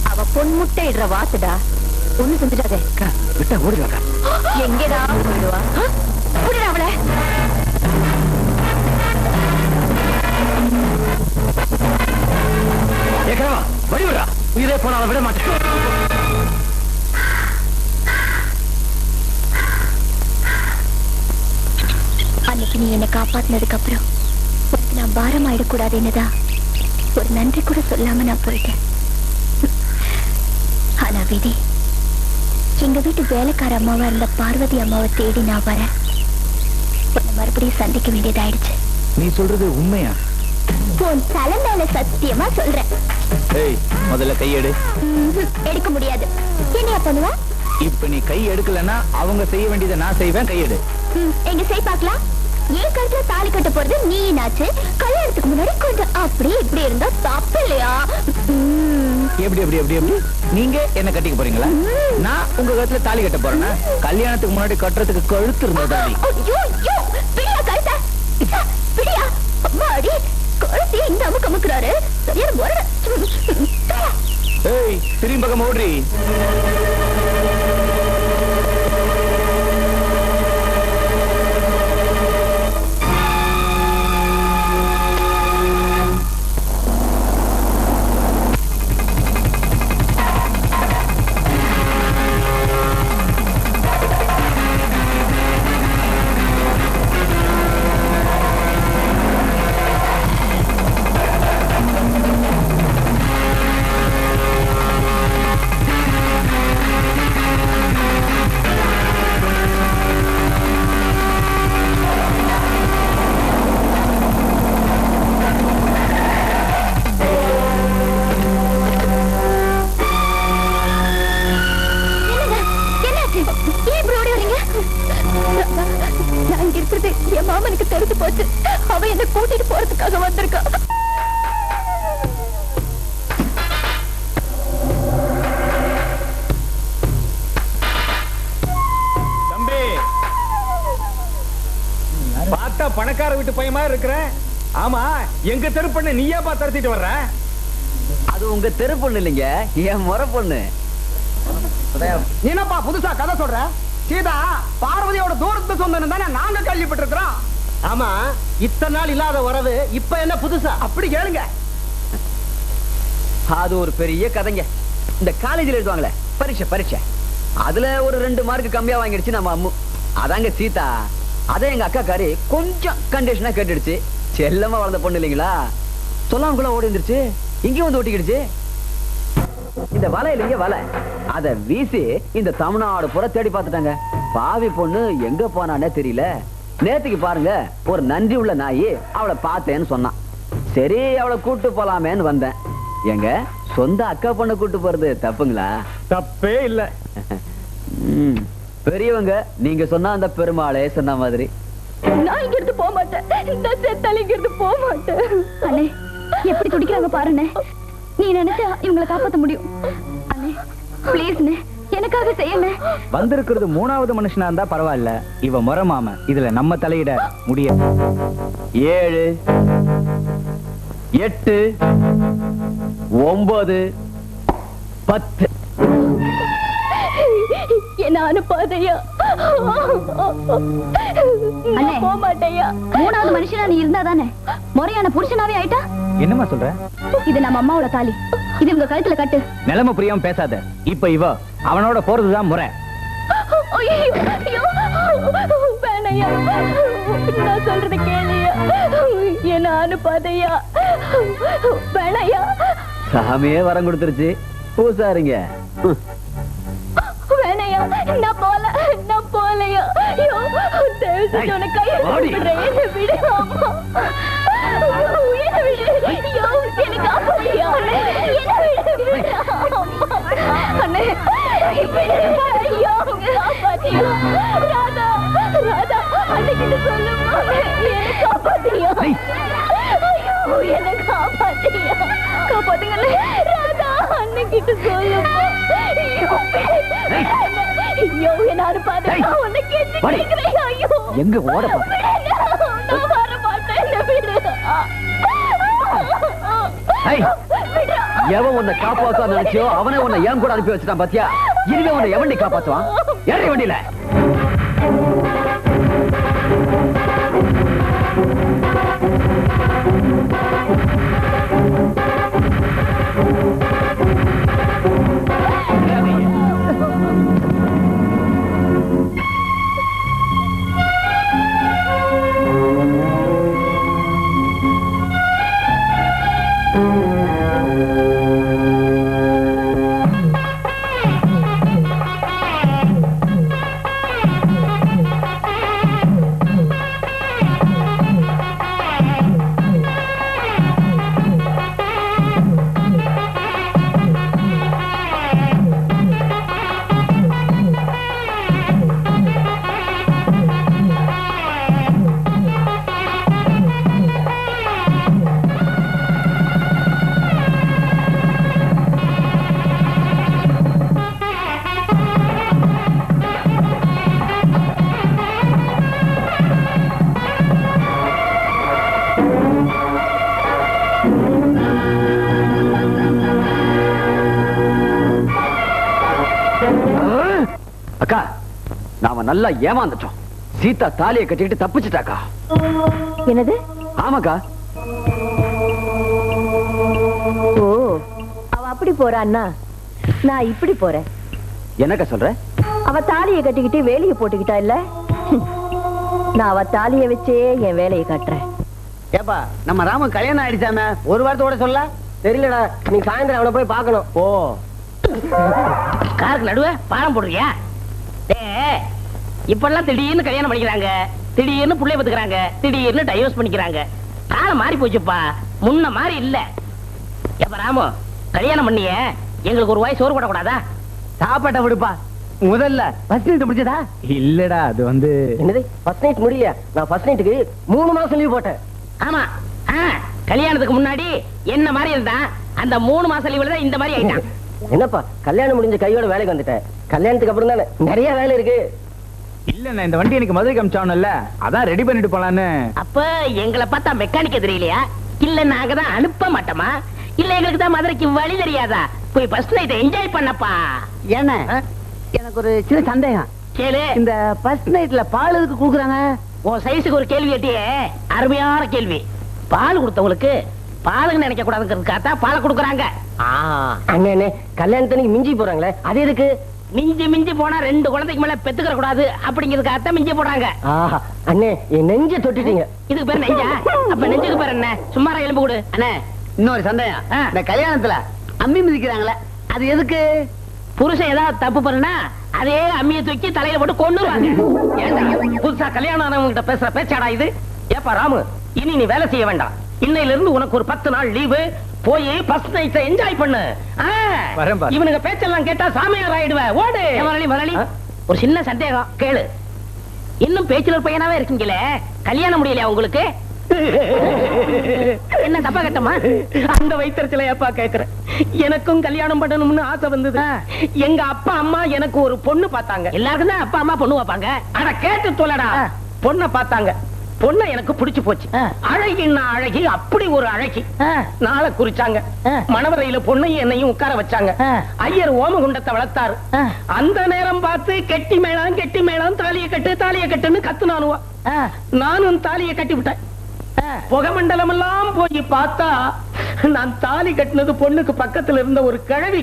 அவ பொன்முட்டை இடுற வாத்துடா. ஒண்ணு செஞ்சுட்டாதே. விட்டா ஓடிவாக்கா. எங்கடா போயிடுவா? புடிடா அவளை. ஏக்கா வடிவிடா, உயிரே போனாலும் விட மாட்டேன். அன்னைக்கு நீ என்னை காப்பாத்தினதுக்கு அப்புறம் நான் பாரம் ஆயிடக்கூடாது என்னதான் ஒரு நன்றி கூட சொல்லாம நான் போயிட்டேன். ஆனா விதி, எங்க வீட்டு வேலைக்கார அம்மாவா இருந்த பார்வதி அம்மாவை தேடி நான் வரேன். உன்னை மறுபடியும் சந்திக்க வேண்டியதாயிடுச்சு. நீ சொல்றது உண்மையா? உன் தலை மேல சத்தியமா சொல்றேன். ஏய், முதல்ல கையெடு. எடுக்க முடியாது. என்னையா பண்ணுவா? இப்ப நீ கை எடுக்கலன்னா அவங்க செய்ய வேண்டியதை நான் செய்வேன். கையெடு. எங்க செய் பாக்கலாம். ஏன் கழுத்துல தாலி கட்ட போறது நீனாச்சு. கல்யாணத்துக்கு முன்னாடி கொஞ்சம் அப்படி இப்படி இருந்தா தப்பு இல்லையா? எப்படி எப்படி எப்படி எப்படி நீங்க என்ன கட்டிக்க போறீங்களா? நான் உங்க கழுத்துல தாலி கட்ட போறேன்னா கல்யாணத்துக்கு முன்னாடி கட்டுறதுக்கு கழுத்து இருந்தது தாலி. ஐயோ ஐயோ பிடியா கழுத்த பிடியா அம்மாடி கழுத்தி இந்த அமுக்கு அமுக்குறாரு சரியான முறை. ஏய் திரும்பி பக்கம் ஓடுறி. நான் இங்க இருக்கிறது என் மாமனுக்கு தெரிஞ்சு போச்சு. அவன் என்ன கூட்டிட்டு போறதுக்காக வந்திருக்கா. தம்பி பார்த்தா பணக்கார வீட்டு பையன் மாதிரி இருக்கிற. ஆமா எங்க தெரு பொண்ணு நீயா பார்த்து தரத்திட்டு வர்ற? அது உங்க தெரு பொண்ணு இல்லைங்க, என் முறை பொண்ணு. நீ என்னப்பா புதுசா கதை சொல்ற? சீதா பார்வதியோட தூரத்து சொந்தம் தானே நாங்க கேள்விப்பட்டு இருக்கிறோம். ஆமா இத்தனை நாள் இல்லாத உறவு இப்ப என்ன புதுசா? அப்படி கேளுங்க. அது ஒரு பெரிய கதைங்க. இந்த காலேஜில் எழுதுவாங்களே பரீட்சை, அதுல ஒரு 2 மார்க் கம்மியா வாங்கிடுச்சு நம்ம அம்மு. அதாங்க சீதா. அதான் எங்க அக்கா காரி கொஞ்சம் கண்டிஷனா கேட்டுடுச்சு. செல்லமா வளர்ந்த பொண்ணு இல்லைங்களா, சொல்லாமக்குள்ள ஓடி வந்துருச்சு. இங்கே வந்து ஒட்டிக்கிடுச்சு. இந்த வலை இல்லைங்க வலை, அத வீசி இந்த தமிழ்நாடு புற தேடி பார்த்துட்டாங்க. பாவி பொண்ணு எங்க போனானே தெரியல. நேத்துக்கு பாருங்க ஒரு நன்றி உள்ள நாயி அவளை பார்த்தேன்னு சொன்னான். சரி அவளை கூட்டு போலாமேன்னு வந்தேன். எங்க சொந்த அக்கா பொண்ணை கூட்டு போறது தப்புங்களா? தப்பே இல்ல. பெரியவங்க நீங்க சொன்னா அந்த பெருமாளே சொன்ன மாதிரி. நான் இங்க இருந்து போக மாட்டேன். இந்த செத்தால இங்க இருந்து போக மாட்டேன். அண்ணே எப்படி துடிக்கிறாங்க பாருண்ணே. நீ நினைச்சா இவங்களை காப்பாத்த முடியும். அண்ணே ப்ளீஸ்ண்ணே எனக்காக செய்யண்ணே. வந்திருக்கிறது 3வது மனுஷனா இருந்தா பரவாயில்ல, இவ முறை மாம. இதுல நம்ம தலையிட முடியாது. 7 8 9 10 என்ன அனுப்பாதையா. அண்ணே போக மாட்டேயா. 3வது மனுஷனா நீ இருந்தா தானே முறையான புருஷனாவே ஆயிட்டா. என்னமா சொல்ற? இது நம்ம அம்மாவோட தாலி. இது உங்க கழுத்துல கட்டு. நிலைமை புரியாம பேசாத. இப்ப இவ அவனோட போறதுதான் முறை. வேணையா நான் சொல்றது கேளையா. என்ன அனுப்பாதையா. வேணையா. சாமியே வரம் கொடுத்துருச்சு பூசாரிங்க. வேணையா நான் போலையா. உனக்கு விடு அம்மா. என்ன விடு. எனக்கு காப்பாத்தியா. அண்ணே ஐயோ காப்பாத்தியா. ராதா அன்னைக்கிட்ட சொல்லுமா என்ன காப்பாத்தியா. ஐயோ என்ன காப்பாத்தியா. காப்பாத்துங்க ராதா அன்னைக்கிட்ட சொல்லுமா. ஐயோ என்ன அனுப்பாத. உன்னை கேட்டுக்கிறேன். ஐயோ எங்க ஓட நான் வர மாட்டேன். விடு. எவன் உன்னை காப்பாத்த நினைச்சோ அவனே உன்னை ஏன் கூட அனுப்பி வச்சுட்டான் பாத்தியா. இனிமே உன்னை எவன் காப்பாத்துவான்? ஏறி வண்டியில. அக்கா நாம நல்லா ஏமாந்துட்டோம். சீதா தாலியை கட்டிட்டு தப்பிச்சுட்டாக்கா. என்னது? ஆமாக்கா. ஓ, அவ அப்படி போறான்னா நான் இப்படி போறேன். என்னக்கா சொல்ற? அவ தாலியை கட்டிக்கிட்டு வேலையை போட்டுக்கிட்டா இல்ல, நான் அவ தாலியை வச்சே என் வேலையை காட்டுறேன். ஏப்பா நம்ம ராமன் கல்யாணம் ஆயிடுச்சாம ஒரு வாரத்தோட சொல்ல தெரியலடா. நீ சாயந்தரம் அவனை போய் பார்க்கணும். ஓ, காருக்கு நடுவே பாலம் போடுறியா? இப்பெல்லாம் திடீர்னு கல்யாணம் பண்ணிக்கிறாங்க, திடீர்னு புள்ளைய பத்துக்கிறாங்க, திடீர்னு டைவர்ஸ் பண்ணிக்கிறாங்க. காலம் மாறி போச்சுப்பா, முன்ன மாதிரி இல்ல. எப்ப ராமு கல்யாணம் பண்ணிய எங்களுக்கு ஒரு வாய் சோறு போடக்கூடாதா? சாப்பாட்டை விடுப்பா. முதல்ல ஃபர்ஸ்ட் நைட் முடிச்சதா? இல்லடா, அது வந்து என்னது ஃபர்ஸ்ட் நைட் முடியல? நான் ஃபர்ஸ்ட் நைட்டுக்கு 3 மாசம் லீவ் போட்டேன். ஆமா, கல்யாணத்துக்கு முன்னாடி என்ன மாதிரி இருந்தா, அந்த 3 மாசம் லீவுல தான் இந்த மாதிரி ஆயிட்டான். என்னப்பா கல்யாணம் முடிஞ்ச கையோட வேலைக்கு வந்துட்டேன். கல்யாணத்துக்கு அப்புறம் தானே நிறைய வேலை இருக்கு. இல்லண்ணா, இந்த வண்டி எனக்கு மதுரை காமிச்சானல்ல, அதான் ரெடி பண்ணிட்டு போலான்னு. அப்ப எங்களை பார்த்தா மெக்கானிக்க தெரியலையா? இல்ல நாங்க தான் அனுப்ப மாட்டோமா? இல்ல எங்களுக்கு தான் மதுரைக்கு வழி தெரியாதா? போய் ஃபர்ஸ்ட் நைட் என்ஜாய் பண்ணப்பா. என்ன எனக்கு ஒரு சின்ன சந்தேகம். கேளு. இந்த ஃபர்ஸ்ட் நைட்ல பால் எதுக்கு குடுக்குறாங்க? உன் சைஸுக்கு ஒரு கேள்வி கேட்டியே, அருமையான கேள்வி. பால் கொடுத்தவங்களுக்கு பாலுன்னு நினைக்க கூடாதுங்கிறதுக்காக பாலை கொடுக்குறாங்க. அண்ணே கல்யாணத்துக்கு மிஞ்சி போறாங்களே, அது எதுக்கு? மிஞ்சி மிஞ்சி போனா 2 குழந்தைக்கு மேல பெத்துக்கிற கூடாது அப்படிங்கிறதுக்காக மிஞ்சி போடுறாங்க. அண்ணே என் நெஞ்ச தொட்டுட்டீங்க. இதுக்கு பேர் நெஞ்சா? அப்ப நெஞ்சுக்கு பேர் என்ன? சும்மாரா எலும்பு கொடு. அண்ணே இன்னொரு சந்தேகம். இந்த கல்யாணத்துல அம்மி மிதிக்கிறாங்களே, அது எதுக்கு? புருஷன் ஏதாவது தப்பு பண்ணா அதே அம்மியை தூக்கி தலையில போட்டு கொண்டுருவாங்க. புதுசா கல்யாணம் ஆனவங்க கிட்ட பேசுற பேச்சாடா இது? ஏப்பா ராமு, இனி நீ வேலை செய்ய வேண்டாம். இன்னையில இருந்து உனக்கு ஒரு 10 நாள் லீவு. போய் ஃபர்ஸ்ட் நைட் என்ஜாய் பண்ணு. இவனுங்க பேச்செல்லாம் கேட்டா சாமியார் ஆயிடுவ. ஓடு மரளி. ஒரு சின்ன சந்தேகம் கேளு. இன்னும் பேச்சுலர் பையனாவே இருக்கீங்களே, கல்யாணம் முடியலையா உங்களுக்கு? என்ன தப்பா கேட்டமா? அந்த வயிற்றுல ஏப்பா கேக்குறேன். எனக்கும் கல்யாணம் பண்ணணும்னு ஆசை வந்தது. எங்க அப்பா அம்மா எனக்கு ஒரு பொண்ணு பார்த்தாங்க. எல்லாருக்கும் தான் அப்பா அம்மா பொண்ணு பார்ப்பாங்க. ஆனா கேட்டு சொல்லடா, பொண்ணை பார்த்தாங்க. பொண்ணை எனக்கு பிடிச்சு போச்சு. அழகின்னா அழகி, அப்படி ஒரு அழகி. நாளை குறிச்சாங்க. மணவரையில பொண்ணையும் என்னையும் உட்கார வச்சாங்க. ஐயர் ஓமகுண்டத்தை வளர்த்தாரு. அந்த நேரம் பார்த்து கெட்டி மேளம் தாலியை கட்டுன்னு கத்துனானுவா. நானும் தாலியை கட்டி விட்டேன். புகமண்டலம் எல்லாம் போய் பார்த்தா நான் தாலி கட்டினது பொண்ணுக்கு பக்கத்துல இருந்த ஒரு கிழவி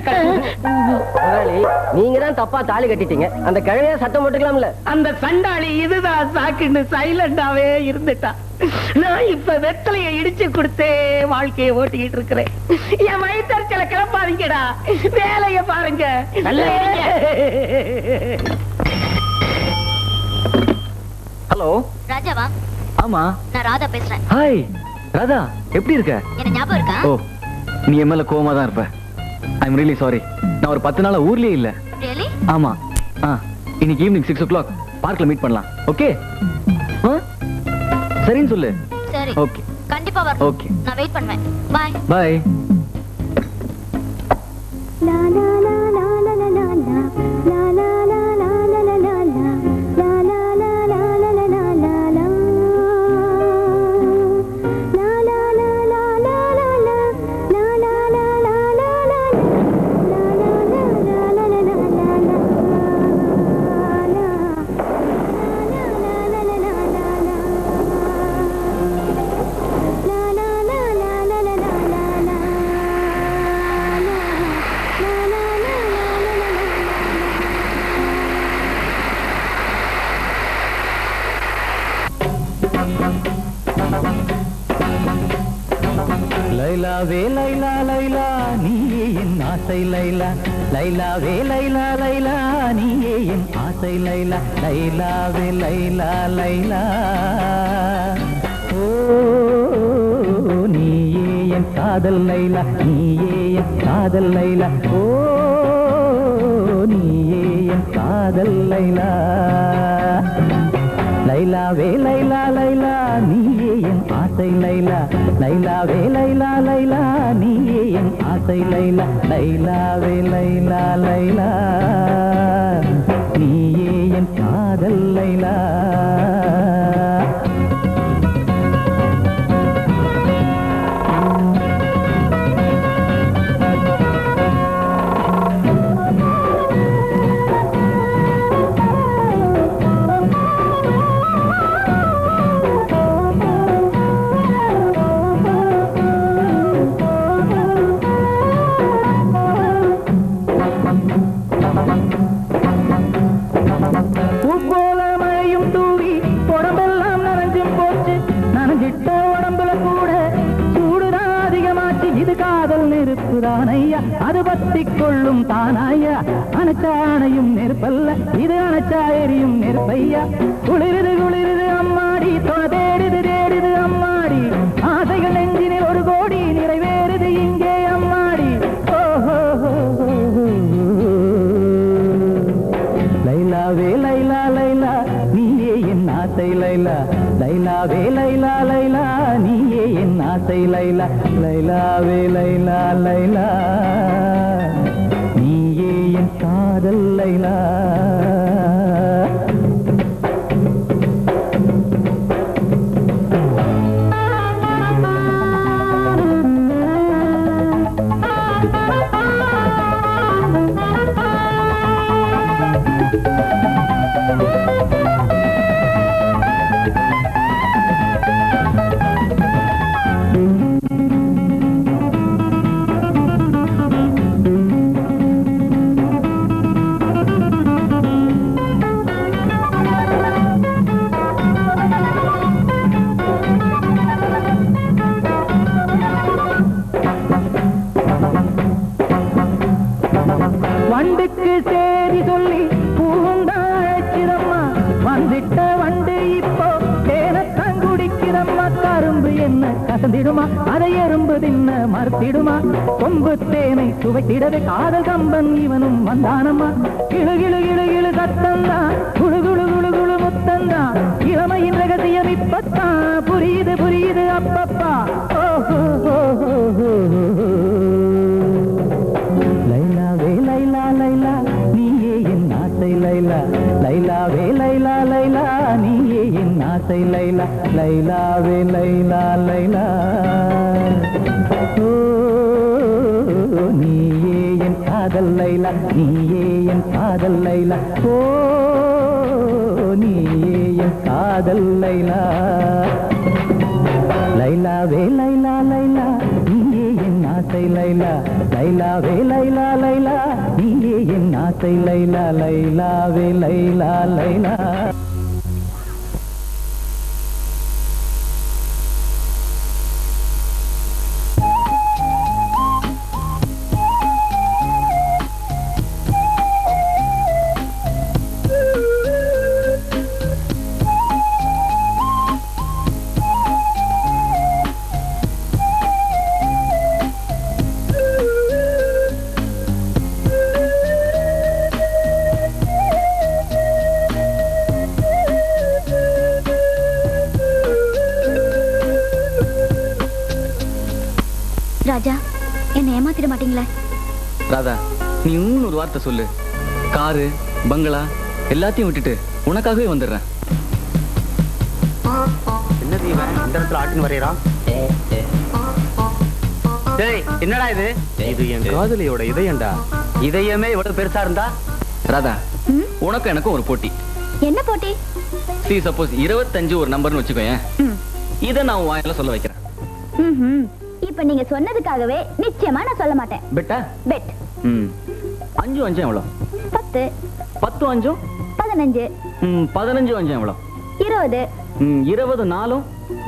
நீங்க தான் தப்பா தாலி கட்டிட்டீங்க. அந்த கிழவிய சட்டம் போட்டுக்கலாம்ல. அந்த சண்டாளி இதுதான் சாக்குன்னு சைலண்டாவே இருந்துட்டா. நான் இப்ப வெத்தலையை இடிச்சு கொடுத்தே வாழ்க்கையை ஓட்டிக்கிட்டு இருக்கிறேன். என் வயிற்றுல கிளப்பாதீங்கடா, வேலைய பாருங்க. ஹலோ ராஜாவா? ஆமா, நான் ராதா பேசுறேன். ஹாய் ராதா, எப்படி இருக்க? என்ன ஞாபகம் இருக்கா? ஓ, நீ என் மேல கோவமா தான் இருப்ப. I am really sorry. நான் ஒரு 10 நாளா ஊர்லயே இல்ல. Really? ஆமா. இன்னைக்கு ஈவினிங் 6 o'clock பார்க்ல மீட் பண்ணலாம். ஓகே? சரின்னு சொல்லு. சரி. ஓகே. கண்டிப்பா வரணும். ஓகே. நான் வெயிட் பண்ணுவேன். பை. பை. லைலாவே லைலா லைலா நீயே என் ஆசை லைலா. லைலாவே லைலா லைலா நீயே என் ஆசை லைலா. லைலாவே லைலா லைலா. ஓ நீயே என் காதல் லைலா, நீயே என் காதல் லைலா. ஓ நீயே என் காதல் லைலா. லைலாவே லைலா லைலா நீயே என் ஆசை லைலா. லைலாவே லைலா லைலா நீயே என் ஆசை லைலா. லைலாவே லைலா லைலா நீயே என் காதல் லைலா. அது பத்தி கொள்ளும் தானாயா அணைச்சானையும் நெருப்பல்ல இது அணைச்சா எரியும் நெருப்பையா குளிருது குளிருது அம்மாடி தொலை தேடுது தேடுது அம்மாடி ஆசைகள் நெஞ்சினில் ஒரு கோடி நிறைவேறுது இங்கே அம்மாடி ஓஹோ லைலாவே லைலா லைலா நீயே என் ஆசை லைலா லைலாவே லைலா லைலா நீயே என் ஆசை லைலா லைலாவே லைலா லைலா நீயே என் காதல் லைலா வண்டுக்கு சேரி சொல்லி பூந்தாழச்சிரம்மா வந்துட்ட வண்டு இப்போ தேனத்தான் குடிக்கிறம்மா கரும்பு என்ன கசந்திடுமா அதை எறும்பு தின்ன மறுத்திடுமா கொம்பு தேனை சுவைத்திடவே காதல் கம்பன் இவனும் வந்தானம்மா கிளு கிளு கிளு கிளு சத்தந்தா குழு குழு குழு குழு முத்தந்தா இளமையின் ரகசியம் இப்பத்தான் புரியுது புரியுது அப்பப்பா ஓஹோ லைலாவே லைலா லைலா நீயே என் ஆசை லைலா லைலாவே லைலா லைலா நீயே என் ஆசை லைலா லைலாவே லைலா லைலா ஓ நீயே என் காதல் லைலா நீயே என் காதல் லைலா ஓ நீயே என் காதல் லைலா லைலாவே லைலா லைலா நீயே என் ஆசை லைலா லைலாவே லைலா லைலா நீயே என் ஆசை லைலா லைலாவே லைலா லைலா ராஜா என்ன ஏமாத்திட மாட்டீங்களே? ராதா நீ இன்னும் ஒரு வார்த்தை சொல்லு, காரு பங்களா எல்லாத்தையும் விட்டுட்டு உனக்காகவே வந்துடுறேன். என்னது இவன் இந்த இடத்துல ஆட்டின் வரையறான்? டேய் என்னடா இது? இது என் காதலியோட இதயம்டா. இதயமே இவ்வளவு பெருசா இருந்தா? ராதா உனக்கும் எனக்கும் ஒரு போட்டி. என்ன போட்டி? சி சப்போஸ் 25 ஒரு நம்பர்னு வச்சுக்கோயேன், இதை நான் உன் வாயில சொல்ல வைக்கிறேன். இப்ப நீங்க சொன்னதுக்காகவே நிச்சயமா நான் சொல்ல மாட்டேன். பெட்டா? பெட். 5 5 எவ்வளவு? 10. 10 5 15. 15 5 எவ்வளவு? 20. 20 4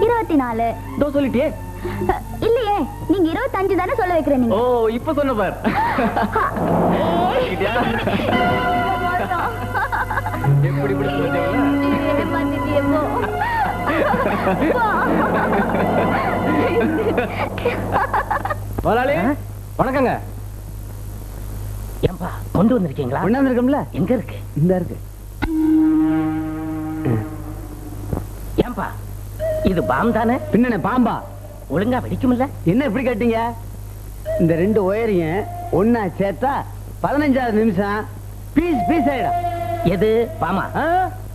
24. தோ சொல்லிட்டியே. இல்லையே, நீங்க 25 தானே சொல்ல வைக்கிறேன் நீங்க. ஓ இப்ப சொன்ன பார். எப்படி இப்படி சொல்றீங்களா? ஏமாத்திட்டியே போ. முதலாளி வணக்கங்க. ஏம்பா கொண்டு வந்திருக்கீங்களா? கொண்டாந்துருக்கோம்ல. எங்க இருக்கு? இந்த இருக்கு. ஏம்பா இது பாம் தானே? பின்னே பாம்பா? ஒழுங்கா வெடிக்கும்ல? என்ன இப்படி கேட்டீங்க? இந்த 2 ஒயரையும் ஒன்னா சேர்த்தா 15வது நிமிஷம் பீஸ் பீஸ் ஆயிடும். எது பாமா?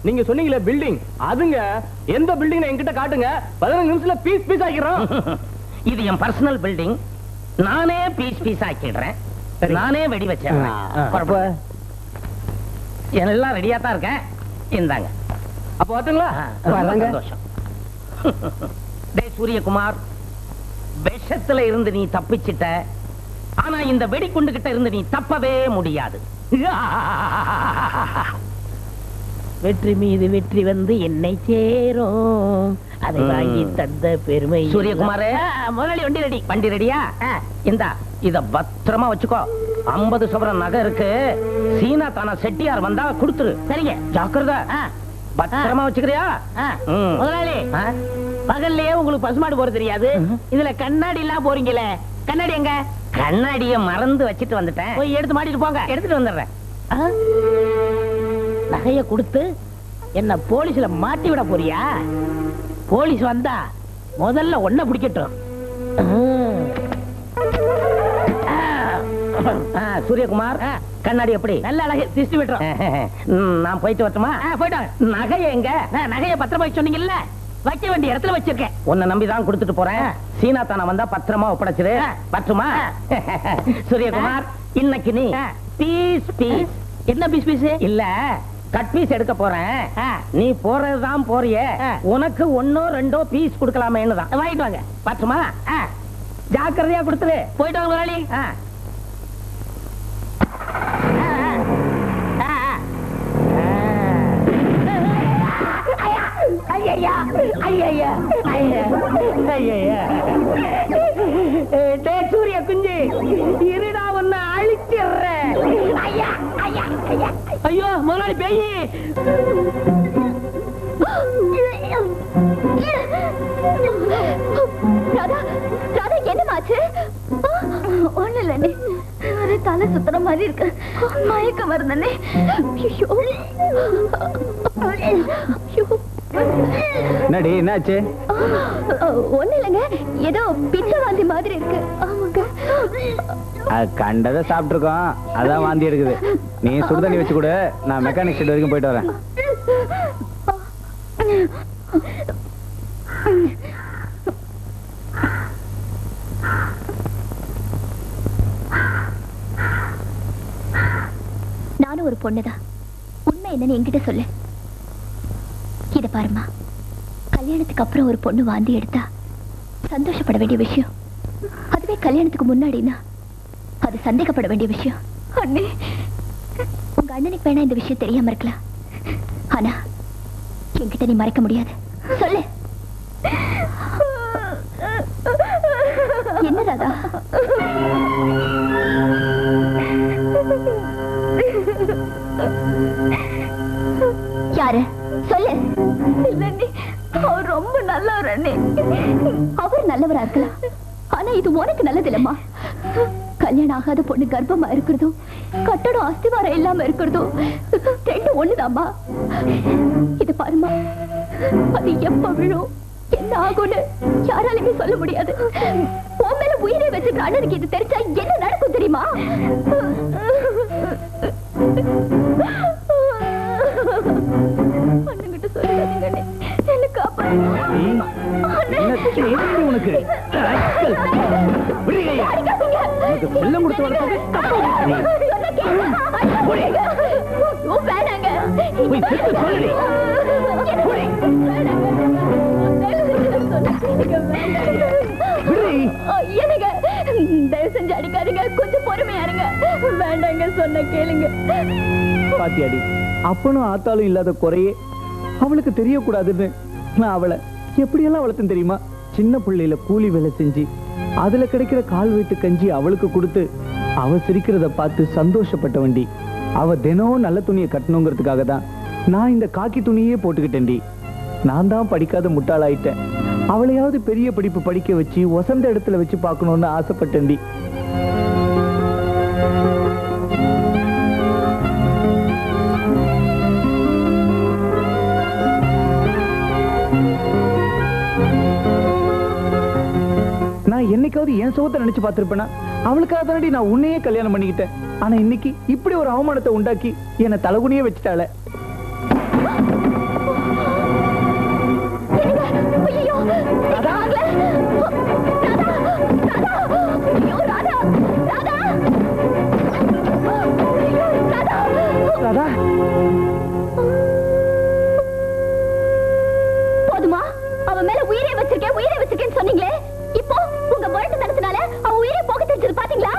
நீங்க சொன்னீங்களே பில்டிங், அதுங்க. எந்த பில்டிங் என்கிட்ட காட்டுங்க, 15 நிமிஷத்துல பீஸ் பீஸ் ஆக்கிடுறோம். இது என் பர்சனல் பில்டிங், நானே பீஸ் பீஸ் ஆக்கிடுறேன், நானே வெடி வச்சேன். எல்லாம் ரெடியா தான் இருக்கேன், இந்தாங்க. அப்ப வரட்டுங்களா? சந்தோஷம். டேய் சூரியகுமார், விஷத்துல இருந்து நீ தப்பிச்சிட்ட, ஆனா இந்த வெடிகுண்டு கிட்ட இருந்து நீ தப்பவே முடியாது. வெற்றி மீது வெற்றி வந்து என்னை சேரும், அதை வாங்கி தந்த பெருமை. சூரியகுமாரே, முதலாளி வண்டி ரெடி. வண்டி ரெடியா? இந்தா, இத பத்திரமா வச்சுக்கோ. 50 சவரன் நகை இருக்கு. சீனா தானா செட்டியார் வந்தா கொடுத்துரு. சரிங்க, ஜாக்கிரதை. பத்திரமா வச்சுக்கிறியா? முதலாளி, பகல்லையே உங்களுக்கு பசுமாடு போற தெரியாது, இதுல கண்ணாடி எல்லாம் போறீங்களே, கண்ணாடி எங்க? கண்ணாடிய மறந்து வச்சுட்டு வந்துட்டேன். போய் எடுத்து மாட்டிட்டு போங்க. எடுத்துட்டு வந்துடுறேன். நகைய கொடுத்து என்ன போலீஸ்ல மாட்டி விட போறியா? போலீஸ் வந்தா முதல்ல ஒன்ன பிடிக்கட்டும். சூரியகுமார், கண்ணாடி எப்படி? நல்ல அழகு, திருஷ்டி விட்டுறோம். நான் போயிட்டு வரட்டுமா? போயிட்டோம். நகைய எங்க? நகைய பத்திரமா சொன்னீங்கல்ல, வைக்க வேண்டிய இடத்துல வச்சிருக்கேன். உன்னை நம்பிதான் கொடுத்துட்டு போறேன். சீனா தானா வந்தா பத்திரமா ஒப்படைச்சிரு. பற்றுமா? சூரியகுமார், இன்னைக்கு நீ பீஸ் பீஸ். என்ன பீஸ் பீஸ்? இல்ல, கட் பீஸ் எடுக்க போறேன். நீ போறதுதான் போறிய, உனக்கு 1 2 பீஸ் கொடுக்கலாமேன்னு தான். வாங்கிட்டு வாங்க. பற்றுமா? ஜாக்கிரதையா கொடுத்துரு. போயிட்டு வாங்க முதலாளி. சூரிய குஞ்சு, இருடா, ஒன்னு அழிச்சிடுறேன். ஐயோ முதலாளி பேய். ராதா, ராதா, என்னமாச்சு? ஒண்ணு இல்ல, ஒரு தலை சுத்துற மாதிரி இருக்கு, மயக்கம் வருந்தே. என்னடி, என்னாச்சு? ஒண்ணு இல்லைங்க, ஏதோ பிச்சை வாந்தி மாதிரி இருக்கு. ஆமாங்க, கண்டதை சாப்பிட்டுருக்கோம், அதான் வாந்தி எடுக்குது. நீ சுடுதண்ணி வச்சு கொடு, நான் மெக்கானிக் ஷெட் வரைக்கும் போயிட்டு வரேன். நானும் ஒரு பொண்ணுதான். உண்மை என்னன்னு என்கிட்ட சொல்லு. இத பாருமா, கல்யாணத்துக்கு அப்புறம் ஒரு பொண்ணு வாந்தி எடுத்தா சந்தோஷப்பட வேண்டிய விஷயம். அதுவே கல்யாணத்துக்கு முன்னாடினா அது சந்தேகப்பட வேண்டிய விஷயம். அண்ணே, உங்க அண்ணனுக்கு வேணா இந்த விஷயம் தெரியாம இருக்கலாம், ஆனா என்கிட்ட நீ மறைக்க முடியாது. சொல்லு. என்ன ராதா? யாரு? சொல்லு. அவர் ரொம்ப நல்லவர் அண்ணே. அவர் நல்லவரா இருக்கலாம், ஆனா இது உனக்கு நல்லது இல்லம்மா. கல்யாணம் ஆகாத பொண்ணு கர்ப்பமா இருக்கிறதும் கட்டடம் அஸ்திவாரம் இல்லாம இருக்கிறதும் ரெண்டு ஒண்ணுதாம்மா. இது பாருமா, அது எப்ப விழும், என்ன ஆகும்னு யாராலுமே சொல்ல முடியாது. உன் மேல உயிரை வச்சிருக்க அண்ணனுக்கு இது தெரிஞ்சா என்ன நடக்கும் தெரியுமா? அண்ணன்கிட்ட சொல்லாதீங்க அண்ணே, என்ன காப்பாத்துங்க. உனக்கு செல்லம் கொடுத்து வளர்த்தது தப்பு. வேணாங்க, எனக்கு தயவு செஞ்சு அடிக்காதீங்க, கொஞ்சம் பொறுமையா இருங்க. வேண்டாங்க, சொன்ன கேளுங்க. பாத்தியாடி, அப்பனும் ஆத்தாலும் இல்லாத குறையே அவளுக்கு தெரியக்கூடாதுன்னு நான் அவளை எப்படியெல்லாம் வளர்த்தேன் தெரியுமா? சின்ன பிள்ளையில கூலி வேலை செஞ்சு அதுல கிடைக்கிற கால் வைத்து கஞ்சி அவளுக்கு கொடுத்து அவ சிரிக்கிறத பார்த்து சந்தோஷப்பட்ட வண்டி. அவ தினம் நல்ல துணியை கட்டணுங்கிறதுக்காக தான் நான் இந்த காக்கி துணியே போட்டுக்கிட்டேன்டி. நான் தான் படிக்காத முட்டாளாயிட்டேன். அவளையாவது பெரிய படிப்பு படிக்க வச்சு வசந்த இடத்துல வச்சு பார்க்கணும்னு ஆசைப்பட்டேன்டி. நான் என்னைக்காவது என் சுகத்தை நினைச்சு பார்த்திருப்பேனா? அவளுக்காக தானடி நான் உன்னையே கல்யாணம் பண்ணிக்கிட்டேன். ஆனா இன்னைக்கு இப்படி ஒரு அவமானத்தை உண்டாக்கி என்னை தலகுனியே வச்சுட்டாளே. போதுமா? அவன் மேல உயிரை வச்சிருக்கேன்னு சொன்னீங்களே, இப்போ உங்க முரட்டு தனத்தினால அவன் உயிரை போக தெரிஞ்சது பாத்தீங்களா?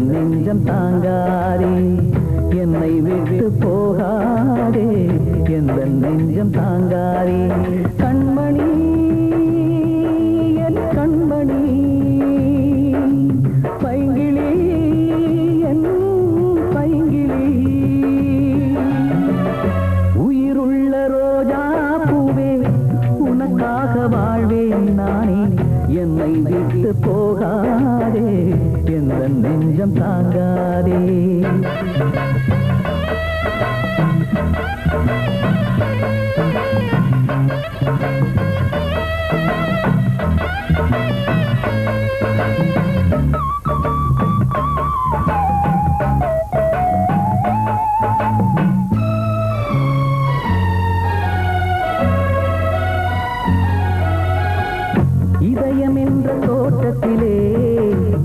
நெஞ்சம் தாங்காதே என்னை விட்டு போகாதே எந்த நெஞ்சம் தாங்காதே கண்மணி என் கண்மணி பைங்கிளி என் பைங்கிளி உயிருள்ள ரோஜா பூவே உனக்காக வாழ்வேன் நானே என்னை விட்டு போகாதே எந்த நெஞ்சம் தாங்காதே இதயம் என்ற தோட்டத்திலே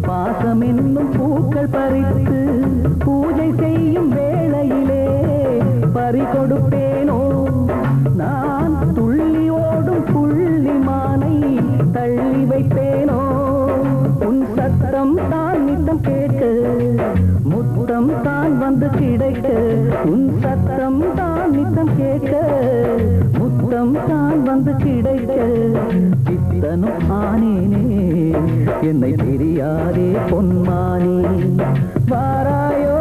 பாசம் என்னும் பூக்கள் பறித்து பூஜை செய்யும் வேளையிலே பறி கொடுப்பேனோ நான் துள்ளி ஓடும் புள்ளிமானை தள்ளி வைப்பேனோ உன் சத்தம் தான் நித்தம் கேட்க முத்தம் தான் வந்து கிடைக்க உன் சத்தம் தான் நித்தம் கேட்க முத்தம் தான் வந்து கிடைக்க சித்தனும் ஆனேனே என்னை தெரியாதே பொன்மானே வாராயோ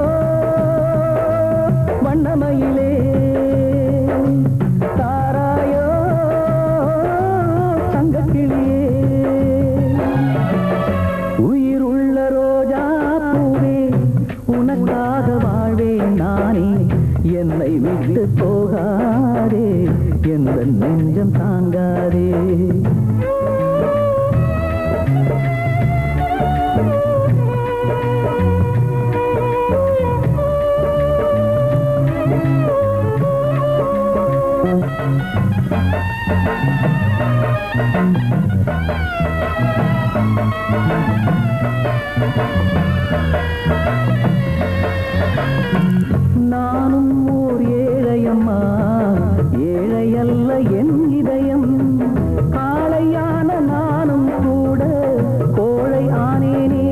வண்ணமயிலே தாராயோ தங்கக்கிளியே உயிருள்ள ரோஜா பூவே உனக்காக வாழ்வேன் நானே என்னை விட்டு போகாதே எந்த நெஞ்சம் தாங்காதே நானும் ஓர் ஏழையம்மா ஏழையல்ல என் இதயம் காளையான நானும் கூட கோழை ஆனேனே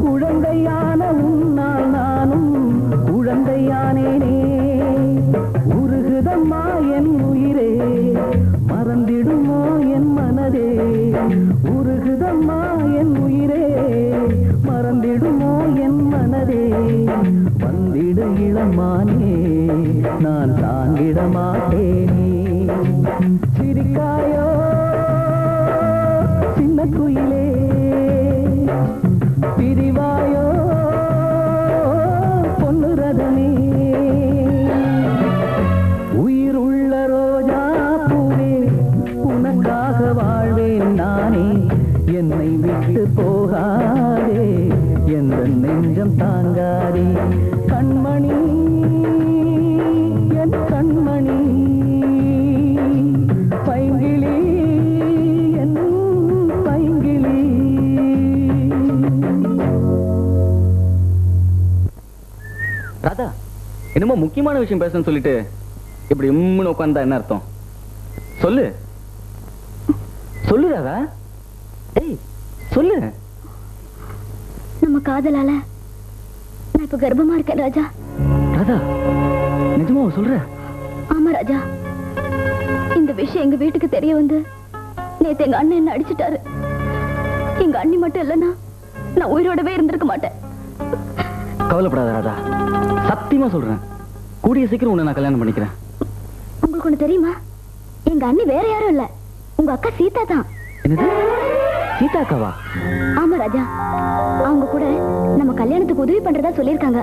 குழந்தையான உன்னால் நானும் குழந்தையானேனே உருகுதம்மா என் உயிரே மறந்திடுமோ என் மனதே உருகுதம்மா என் உயிரே மறந்திடுமோ என் மனதே வந்திடு இளமானே நான் தாங்கிட மாட்டேனே சிரிக்காயோ சின்ன குயிலே பிரிவாயோ பொன்னு ரதமே உயிருள்ள ரோஜா பூவே உனக்காக வாழ்வேன் நானே என்னை விட்டு போகாதே எந்த நெஞ்சம் தாங்காதே கண்மணி என் கண்மணி பைங்கிளி என் பைங்கிளி ராதா என்னமோ முக்கியமான விஷயம் பேசணும்னு சொல்லிட்டு இப்படி உம்முன்னு உட்கார்ந்தா என்ன அர்த்தம் சொல்லு சொல்லு ராதா ஏய் சொல்லு நம்ம காதலால நான் இப்ப கர்ப்பமா இருக்கேன் ராஜா ராதா நிஜமா சொல்ற ஆமா ராஜா இந்த விஷயம் எங்க வீட்டுக்கு தெரிய வந்து நேத்து எங்க அண்ணன் என்ன அடிச்சிட்டாரு எங்க அண்ணி மட்டும் இல்லைன்னா நான் உயிரோடவே இருந்திருக்க மாட்டேன் கவலைப்படாத ராதா சத்தியமா சொல்றேன் கூடிய சீக்கிரம் உன்னை நான் கல்யாணம் பண்ணிக்கிறேன் உங்களுக்கு ஒண்ணு தெரியுமா எங்க அண்ணி வேற யாரும் இல்ல உங்க அக்கா சீதா தான் என்னது சீதா அக்காவா ஆமா ராஜா அவங்க கூட நம்ம கல்யாணத்துக்கு உதவி பண்றதா சொல்லிருக்காங்க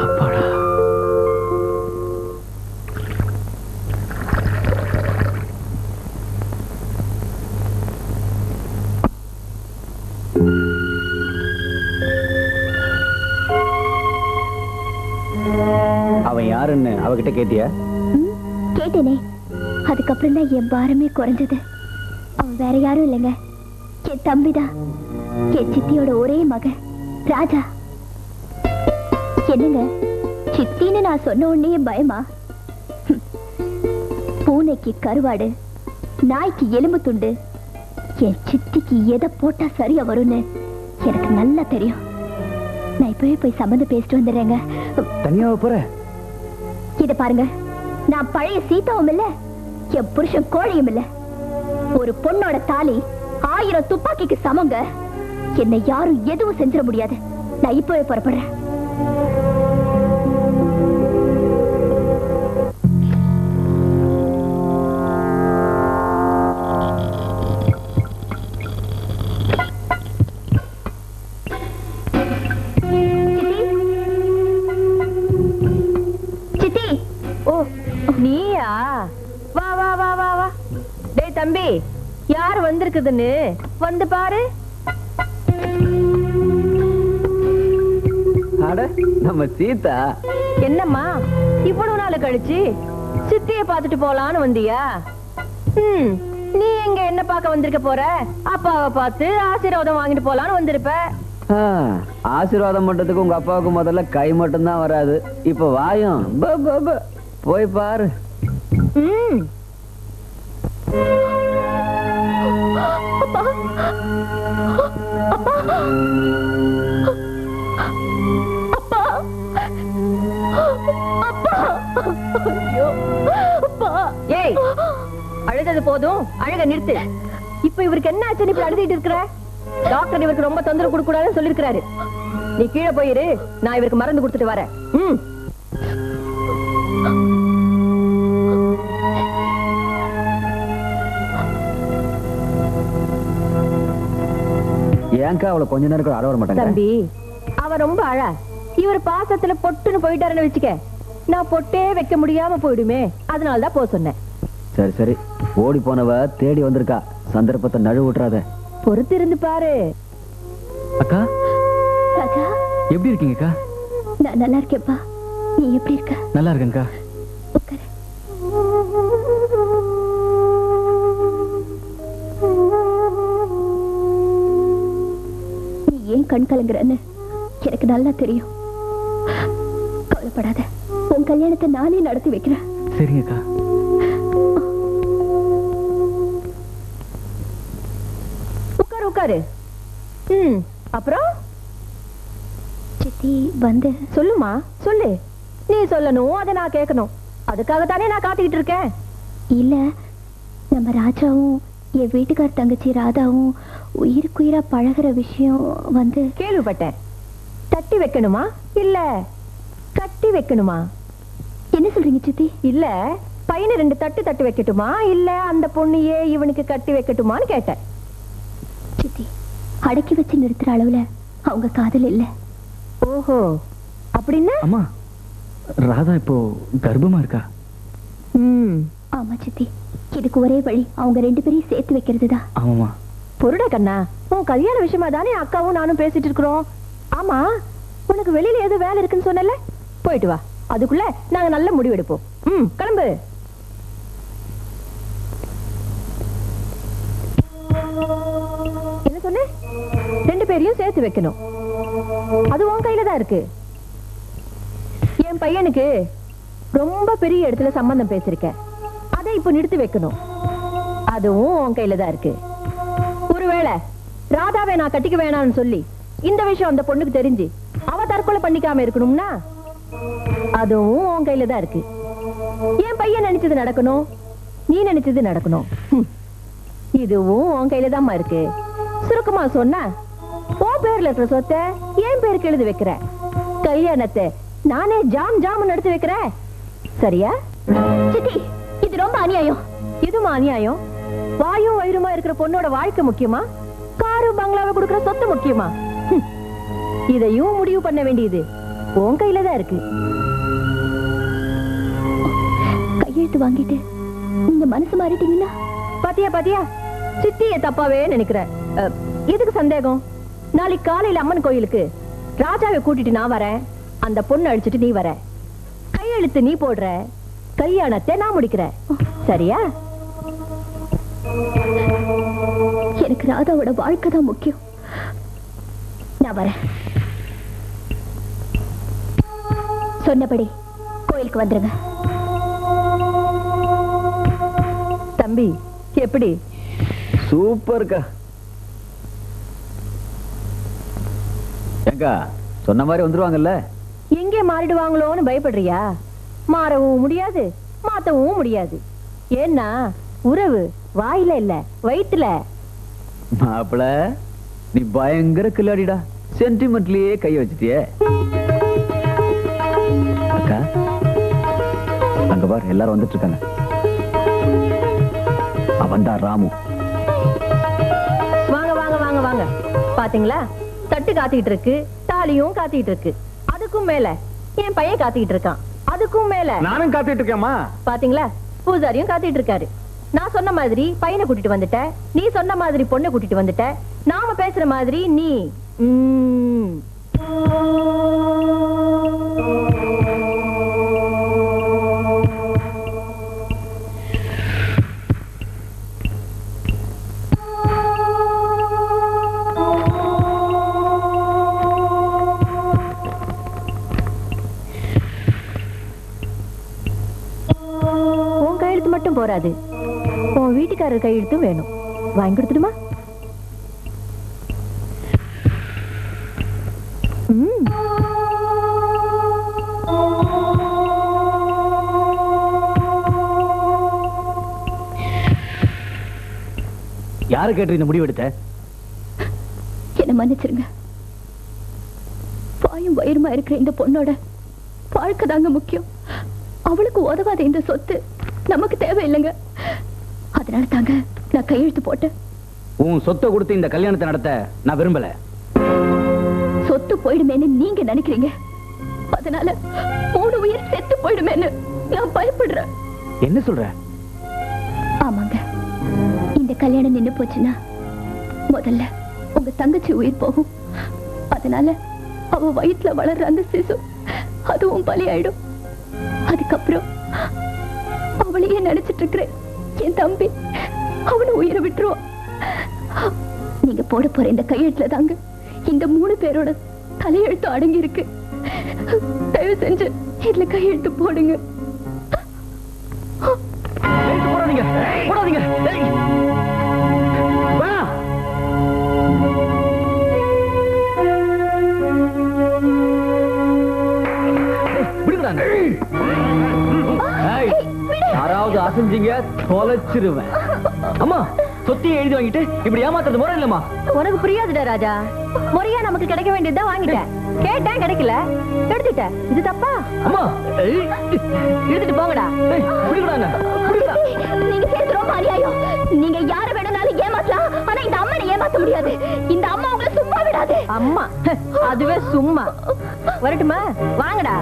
அப்பாடா அவன் யாருன்னு அவகிட்ட கேட்டியா கேட்டேனே அதுக்கப்புறம் தான் என் பாரமே குறைஞ்சது அவன் வேற யாரும் இல்லைங்க என் தம்பிதான் என் சித்தியோட ஒரே மகன் ராஜா என்னங்க சித்தின்னு நான் சொன்ன உடனே பயமா பூனைக்கு கருவாடு நாய்க்கு எலும்பு துண்டு என் சித்திக்கு எதை போட்டா சரியா வரும்னு எனக்கு நல்லா தெரியும். நான் இப்பவே போய் சம்மந்தம் பேசிட்டு வந்துடுறேங்க. தனியாவ போற? இத பாருங்க, நான் பழைய சீதாவும் இல்ல, என் புருஷன் கோழியும் இல்ல. ஒரு பொண்ணோட தாலி 1000 துப்பாக்கிக்கு சமங்க. என்னை யாரும் எதுவும் செஞ்சிட முடியாது. நான் இப்பவே புறப்படுறேன். சித்தி, ஓ நீயா? வா வா வா வா வா. டேய் தம்பி, யார் வந்திருக்குதுன்னு வந்து பாரு. அட, நம்ம சீதா. என்னம்மா இவ்வளவு நாள் கழிச்சு சித்திய பாத்துட்டு போலான்னு வந்தியா? நீ எங்க என்ன பார்க்க வந்திருக்க போற? அப்பாவை பார்த்து ஆசீர்வாதம் வாங்கிட்டு போலான்னு வந்திருப்ப. ஆசீர்வாதம் பண்றதுக்கு உங்க அப்பாவுக்கு முதல்ல கை மட்டும் தான் வராது. இப்ப வாயும் போய் பாரு. ஏய், அழுதது போதும், அழுக நிறுத்து. இப்ப இவருக்கு என்ன ஆச்சு? இப்ப அழுதிட்டு இருக்கிற? டாக்டர் இவருக்கு ரொம்ப தொந்தரவு கொடுக்க கூடாதுன்னு சொல்லிருக்காரு. நீ கீழே போயிரு, நான் இவருக்கு மருந்து கொடுத்துட்டு வரேன். ஏங்கா அவளை கொஞ்ச நேரம் கூட அழவர மாட்டாங்க? தம்பி, அவ ரொம்ப அழ. இவர் பாசத்துல பொட்டுன்னு போயிட்டாருன்னு வச்சுக்க, நான் பொட்டே வைக்க முடியாம போயிடுமே. அதனாலதான் போக சொன்னேன். சரி சரி, ஓடி போனவ தேடி வந்திருக்கா. சந்தர்ப்பத்தை நழுவு விட்டுறாத. பொறுத்து இருந்து பாரு. அக்கா, ராஜா, எப்படி இருக்கீங்கக்கா? நான் நல்லா இருக்கேன்ப்பா. நீ எப்படி இருக்க? நல்லா இருக்கேன்க்கா. உட்காரு. நீ ஏன் கண் கலங்குறன்னு எனக்கு நல்லா தெரியும். கவலைப்படாத, உன் கல்யாணத்தை நானே நடத்தி வைக்கிறேன். சரிங்கக்கா. உட்காரு உட்காரு. அப்புறம் சித்தி வந்து சொல்லுமா, சொல்லு. நீ சொல்லணும், அதை நான் கேட்கணும். அதுக்காகத்தானே நான் காத்துக்கிட்டு இருக்கேன். இல்ல, நம்ம ராஜாவும் என் வீட்டுக்கார தங்கச்சி ராதாவும் உயிருக்குயிரா பழகுற விஷயம் வந்து கேள்விப்பட்டேன். தட்டி வைக்கணுமா இல்ல கட்டி வைக்கணுமா? என்ன சொல்றீங்க சித்தி? இல்ல, பையனை 2 தட்டு தட்டி வைக்கட்டுமா இல்ல அந்த பொண்ணையே இவனுக்கு கட்டி வைக்கட்டுமான்னு கேட்டேன். சித்தி, அடக்கி வச்சு நிறுத்துற அளவுல அவங்க காதல் இல்ல. ஓஹோ, அப்படின்னா? அம்மா, ராதா இப்போ கர்ப்பமா இருக்கா? ஆமா சித்தி, இதுக்கு ஒரே வழி அவங்க 2 பேரையும் சேர்த்து வைக்கிறதுதான். ஆமாமா. பொருட கண்ணா, உன் கல்யாண விஷயமா தானே அக்காவும் நானும் பேசிட்டு இருக்கிறோம். ஆமா, உனக்கு வெளியில ஏதோ வேலை இருக்குன்னு சொன்னல, போயிட்டு வா. அதுக்குள்ள நாங்க நல்ல முடிவு எடுப்போம். கிளம்பு. என்ன சொன்ன? 2 பேரையும் சேர்த்து வைக்கணும். அது உன் கையில தான் இருக்கு. என் பையனுக்கு ரொம்ப பெரிய இடத்துல சம்பந்தம் பேசிருக்கேன். அதை இப்ப நிறுத்தி வைக்கணும். அதுவும் உன் கையில தான் இருக்கு. ஒருவேளை ராதாவை நான் கட்டிக்க வேணாம்னு சொல்லி இந்த விஷயம் அந்த பொண்ணுக்கு தெரிஞ்சு அவ தற்கொலை பண்ணிக்காம இருக்கணும்னா அதுவும் உன் கையில தான் இருக்கு. என் பையன் நினைச்சது நடக்கணும், நீ நினைச்சது நடக்கணும். இதுவும் உன் கையில தான்மா இருக்கு. சுருக்கமா சொன்ன, உன் பேர்ல இருக்கிற சொத்தை என் பேருக்கு எழுதி வைக்கிற. கல்யாணத்தை நானே ஜாம் ஜாம் நடத்தி வைக்கிறேன். சரியா? சித்தி, இது ரொம்ப அநியாயம். இதுமா அநியாயம்? வாயும் வயிறுமா இருக்கிற பொண்ணோட வாழ்க்கை முக்கியமா, காரு பங்களாவை கொடுக்கிற சொத்து முக்கியமா? இதையும் முடிவு பண்ண வேண்டியது உன் கையில தான் இருக்கு. கையெழுத்து வாங்கிட்டு நீங்க மனசு மாறிட்டீங்கன்னா? பாத்தியா பாத்தியா, சித்திய தப்பாவே நினைக்கிற. எதுக்கு சந்தேகம்? நாளைக்கு காலையில அம்மன் கோயிலுக்கு ராஜாவை கூட்டிட்டு நான் வரேன், அந்த பொண்ணு அழிச்சிட்டு நீ வர. கையெழுத்து நீ போடுற, கல்யாணத்தை நான் முடிக்கிறேன். சரியா? எனக்கு ராதாவோட வாழ்க்கை தான் முக்கியம். நான் வரேன். சொன்னபடி கோயிலுக்கு வந்துருங்க. தம்பி, எப்படி? சூப்பர்க்கா. ஏங்கா சொன்ன மாதிரி வந்துருவாங்கல்ல? எங்கே மாறிடுவாங்களோன்னு பயப்படுறியா? மாறவும் முடியாது, மாத்தவும் முடியாது. ஏன்னா உறவு வாயில இல்ல, வயிற்றுல. மாப்பிள நீ பயங்கர கில்லாடிடா. சென்டிமெண்ட்லயே கை வச்சிட்டியே. அக்கா அங்க பார், எல்லாரும் வந்துட்டு இருக்காங்க. அவன்தான் ராமு. வாங்க வாங்க வாங்க வாங்க. பாத்தீங்களா, தட்டு காத்திட்டு இருக்கு, தாலியும் காத்திட்டு இருக்கு. அதுக்கும் மேல என் பையன் காத்திட்டு இருக்கான். அதுக்கும் மேல நானும் காத்துட்டு இருக்கேம்மா. பாத்தீங்களா, பூஜாரியும் காத்திட்டு இருக்காரு. நான் சொன்ன மாதிரி பையனை கூட்டிட்டு வந்துட்ட, நீ சொன்ன மாதிரி பொண்ணை கூட்டிட்டு வந்துட்ட. நாம பேசுற மாதிரி நீ உன் கையெழுத்து மட்டும் போராது, உன் வீட்டுக்காரர் கையெழுத்தும் வேணும். வாங்கி கொடுத்துடுமா? யாரு கேட்டு இந்த முடிவு எடுத்த? என்ன மன்னிச்சிருங்க. பாயும் வயிறுமா இருக்கிற இந்த பொண்ணோட வாழ்க்கை தாங்க முக்கியம். அவளுக்கு உதவாத இந்த சொத்து நமக்கு தேவையில்லைங்க. அதனால தாங்க நான் கையெழுத்து போட்டேன். உன் சொத்தை கொடுத்து இந்த கல்யாணத்தை நடத்த நான் விரும்பல. சொத்து போயிடுமேன்னு நீங்க நினைக்கிறீங்க, அதனால 3 உயிர் செத்து போயிடுமேன்னு நான் பயப்படுறேன். என்ன சொல்ற? ஆமாங்க, இந்த கல்யாணம் நின்னு போச்சுன்னா முதல்ல உங்க தங்கச்சி உயிர் போகும். அதனால அவ வயிற்றுல வளர்ற அந்த சிசு அதுவும் பலியாயிடும். அதுக்கப்புறம் அவளையே நினைச்சிட்டு இருக்கிற என் தம்பி அவனை உயிரை விட்டுருவான். நீங்க போட போற இந்த கையெழுத்துல தாங்க இந்த 3 பேரோட தலையெழுத்து அடங்கி இருக்கு. தயவு செஞ்சு இதுல கையெழுத்து போடுங்க. போடாதீங்க போடாதீங்க. யாராவது அசைஞ்சீங்க தொலைச்சிருவேன். அம்மா சொத்தியை எழுதி வாங்கிட்டு இப்படி ஏமாத்துறது முறை இல்லம்மா. உனக்கு புரியாதுடா ராஜா. முறையா நமக்கு கிடைக்க வேண்டியதுதான் வாங்கிட்டேன். கேட்டேன் கிடைக்கல, எடுத்துட்டேன். இது தப்பா? அம்மா எடுத்துட்டு போங்கடா. பிடிக்கூடாங்க. நீங்க செய்யறது ரொம்ப அநியாயம். நீங்க யார வேணும்னாலும் ஏமாத்தலாம், ஆனா இந்த அம்மனை ஏமாத்த முடியாது. இந்த அம்மா உங்களை சும்மா விடாது. அம்மா அதுவே சும்மா. வரட்டுமா? வாங்கடா.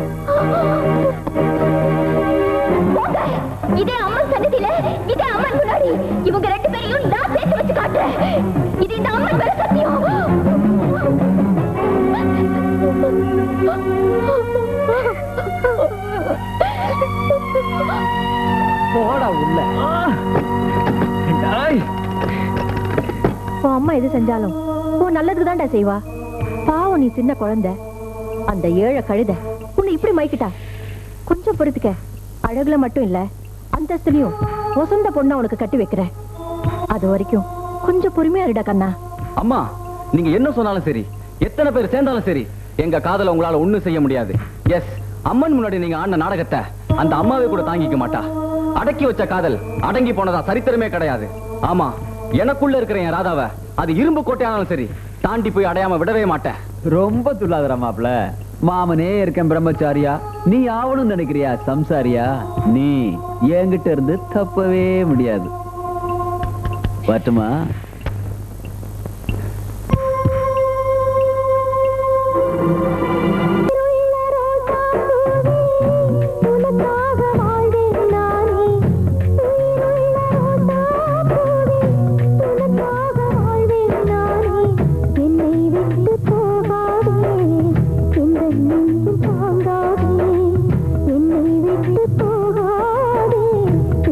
இதே அம்மன் சன்னதியில, இதே அம்மன் முன்னாடி இவங்க 2 பேரையும் நான் சேர்த்து வச்சு காட்டுறேன். இது இந்த அம்மன் மேல சத்தியம். போடா உள்ள. உன் அம்மா எது செஞ்சாலும் உன் நல்லதுக்கு தான்டா செய்வா. பாவம், நீ சின்ன குழந்தை. அந்த ஏழை கழுத உன்னை இப்படி மயக்கிட்டா. கொஞ்சம் பொறுத்துக்க. அழகுல மட்டும் இல்ல, அந்தஸ்துலயும் வசந்த பொண்ணா உனக்கு கட்டி வைக்கிறேன். அது வரைக்கும் கொஞ்சம் பொறுமையா இருடா கண்ணா. அம்மா நீங்க என்ன சொன்னாலும் சரி, எத்தனை பேர் சேர்ந்தாலும் சரி, எங்க காதல உங்களால ஒண்ணும் செய்ய முடியாது. எஸ், அம்மன் முன்னாடி நீங்க ஆடின நாடகத்தை அந்த அம்மாவே கூட தாங்கிக்க மாட்டா. அடக்கி வச்ச காதல் அடங்கி போனதா சரித்திரமே கிடையாது. ஆமா, எனக்குள்ள இருக்கிற என் ராதாவை அது இரும்பு கோட்டையானாலும் சரி தாண்டி போய் அடையாம விடவே மாட்டேன். ரொம்ப துள்ளாதரா மாப்ள. மாமனே இருக்கேன் பிரம்மச்சாரியா, நீ ஆவணும்னு நினைக்கிறியா சம்சாரியா? நீ என்கிட்ட இருந்து தப்பவே முடியாது. பட்டுமா? போகாதே,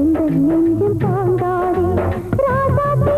இந்த நெஞ்சில் தாங்காதே ராசாத்தி.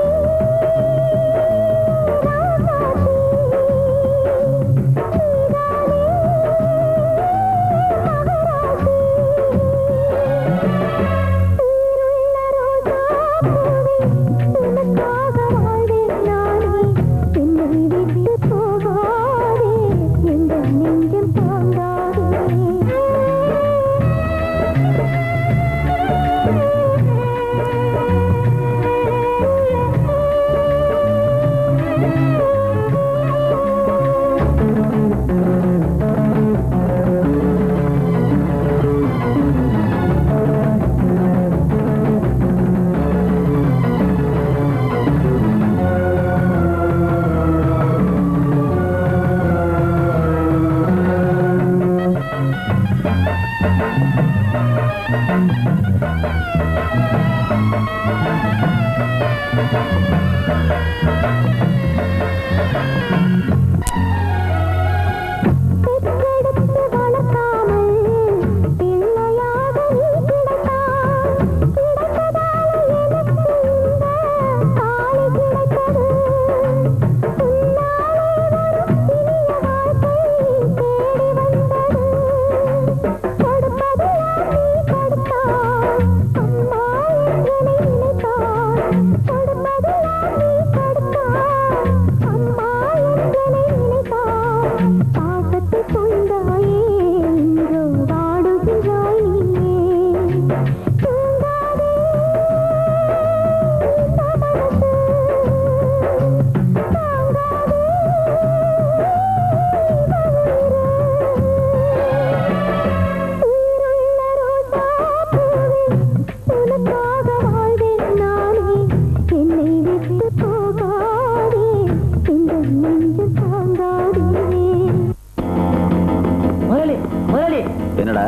என்னடா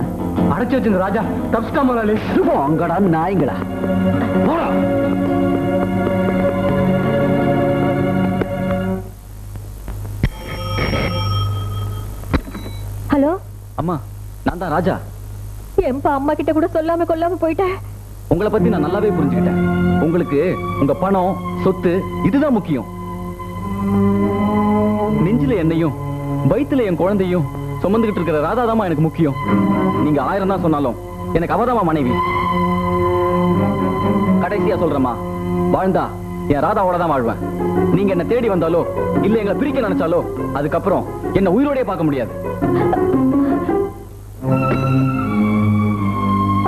அடைச்சு வச்சிருந்த ராஜா தப்ஸ்கா முதலாளி. அங்கடா நாய்ங்களா. போடா. ஹலோ அம்மா, நான் தான் ராஜா. எம்பா அம்மா கிட்ட கூட சொல்லாம கொல்லாம போயிட்டேன். உங்களை பத்தி நான் நல்லாவே புரிஞ்சுக்கிட்டேன். உங்களுக்கு உங்க பணம், சொத்து இதுதான் முக்கியம். நெஞ்சில என்னையும் வயித்துல என் குழந்தையும் சுமந்துகிட்டு இருக்கிற ராதாதாமா எனக்கு முக்கியம். நீங்க 1000 தான் சொன்னாலும் எனக்கு அவதாமா மனைவி. கடைசியா சொல்றேம்மா, வாழ்ந்தா என் ராதாவோட தான் வாழ்வேன். நீங்க என்ன தேடி வந்தாலோ இல்ல எங்களை பிரிக்க நினைச்சாலோ அதுக்கப்புறம் என்ன உயிரோடே பார்க்க முடியாது.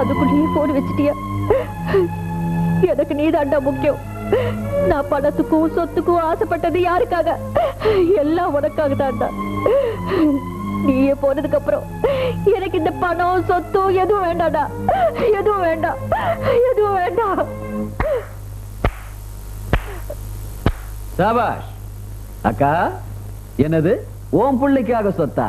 அதுக்குள்ளேயே போன் வச்சிட்டியா? எனக்கு நீதாண்டா முக்கியம். நான் பணத்துக்கும் சொத்துக்கும் ஆசைப்பட்டது யாருக்காக? எல்லாம் உனக்காக தான்டா. நீயே போனதுக்கு அப்புறம் எனக்கு இந்த பணம் சொத்து எதுவும் வேண்டாடா. எதுவும் வேண்டாம், எதுவும் வேண்டாம். சாபாஷ் அக்கா. என்னது ஓம் பிள்ளைக்காக சொத்தா?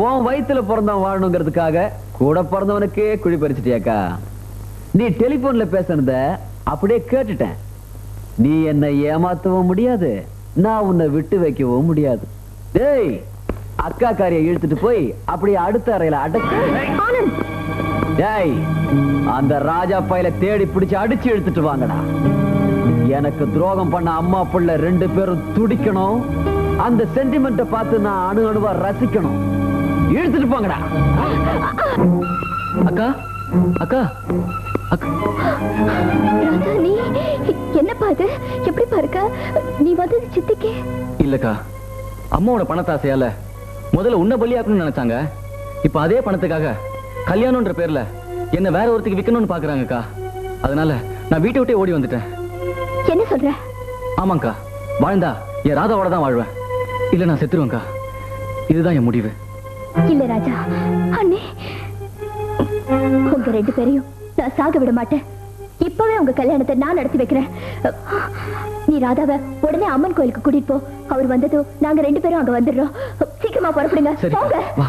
உன் வயித்துல பிறந்தவன் வாழணுங்கிறதுக்காக கூட பிறந்தவனுக்கே குழி பறிச்சிட்டியாக்கா. நீ டெலிபோன்ல பேசுனத அப்படியே கேட்டுட்டேன். நீ என்னை ஏமாத்தவும் முடியாது, நான் உன்னை விட்டு வைக்கவும் முடியாது. டேய், அக்கா காரியை இழுத்துட்டு போய் அப்படியே அடுத்த அறையில அடக்கு. டேய், அந்த ராஜா பையில தேடி பிடிச்சு அடிச்சு இழுத்துட்டு வாங்கடா. எனக்கு துரோகம் பண்ண அம்மா புள்ள 2 பேரும் துடிக்கணும். அந்த சென்டிமெண்ட்டை பார்த்து நான் அணு அணுவா ரசிக்கணும். இழுத்துட்டு போங்கடா. அக்கா, அக்கா, அக்கா. ராஜா, நீ என்னப்பா இது? எப்படி பாருக்க? நீ வந்து சித்திக்கு இல்லக்கா, அம்மாவோட பணத்தாசையால முதல்ல உன்னை பலியாக்கணும்னு நினைச்சாங்க. இப்ப அதே பணத்துக்காக கல்யாணம்ன்ற பேர்ல என்ன வேற ஒருத்துக்கு விக்கணும்னு பாக்குறாங்கக்கா. அதனால நான் வீட்டை விட்டே ஓடி வந்துட்டேன். என்ன சொல்ற? ஆமாங்கா, வாழ்ந்தா என் ராதாவோட தான் வாழ்வேன், இல்ல நான் செத்துருவேன்க்கா. இதுதான் என் முடிவு. இல்ல ராஜா, அண்ணே, உங்க 2 பேரையும் நான் சாக விட மாட்டேன். இப்பவே உங்க கல்யாணத்தை நான் நடத்தி வைக்கிறேன். நீ ராதாவை உடனே அம்மன் கோயிலுக்கு கூட்டிட்டு போ. அவர் வந்ததும் நாங்க 2 பேரும் அங்க வந்துடுறோம். சீக்கிரமா புறப்படுங்க. சரி, போங்க. வா.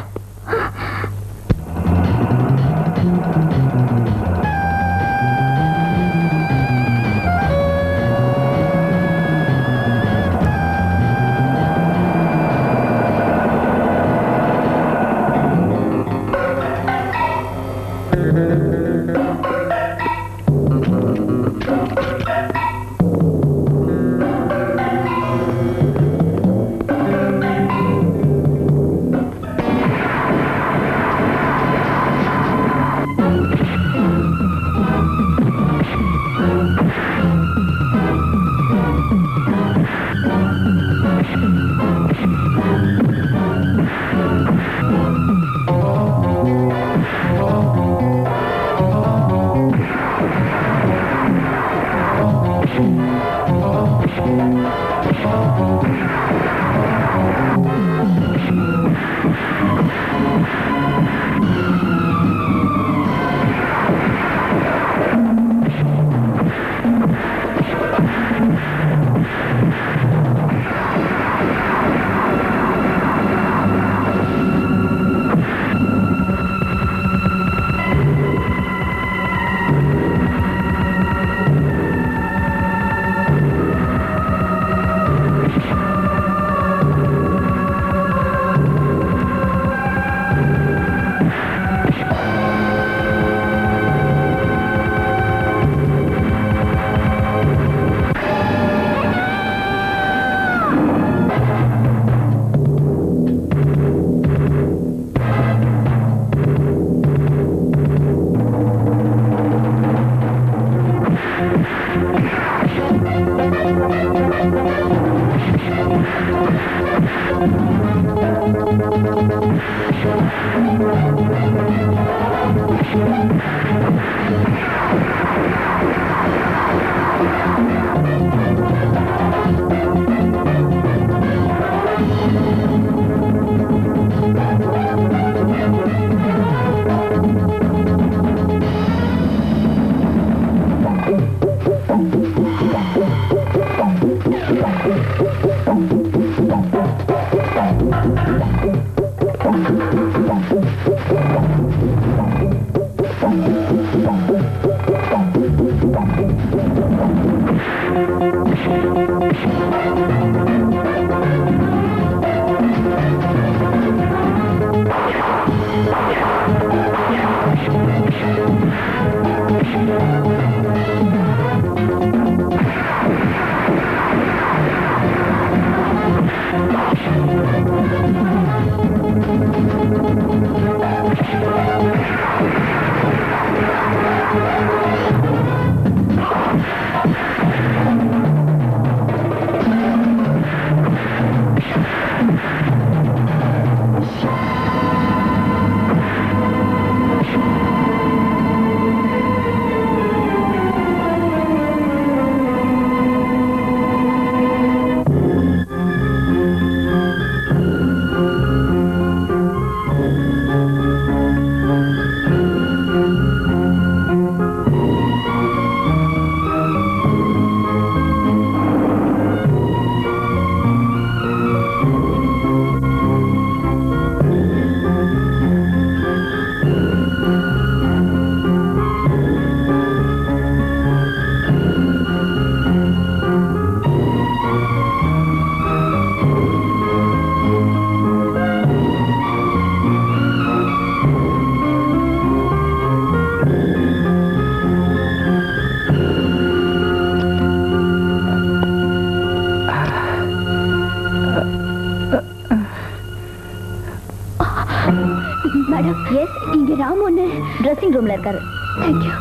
மேடம், எஸ், இங்க ராம் ஒண்ணு ட்ரெஸ்ஸிங் ரூம்ல இருக்காரு. தேங்க்யூ.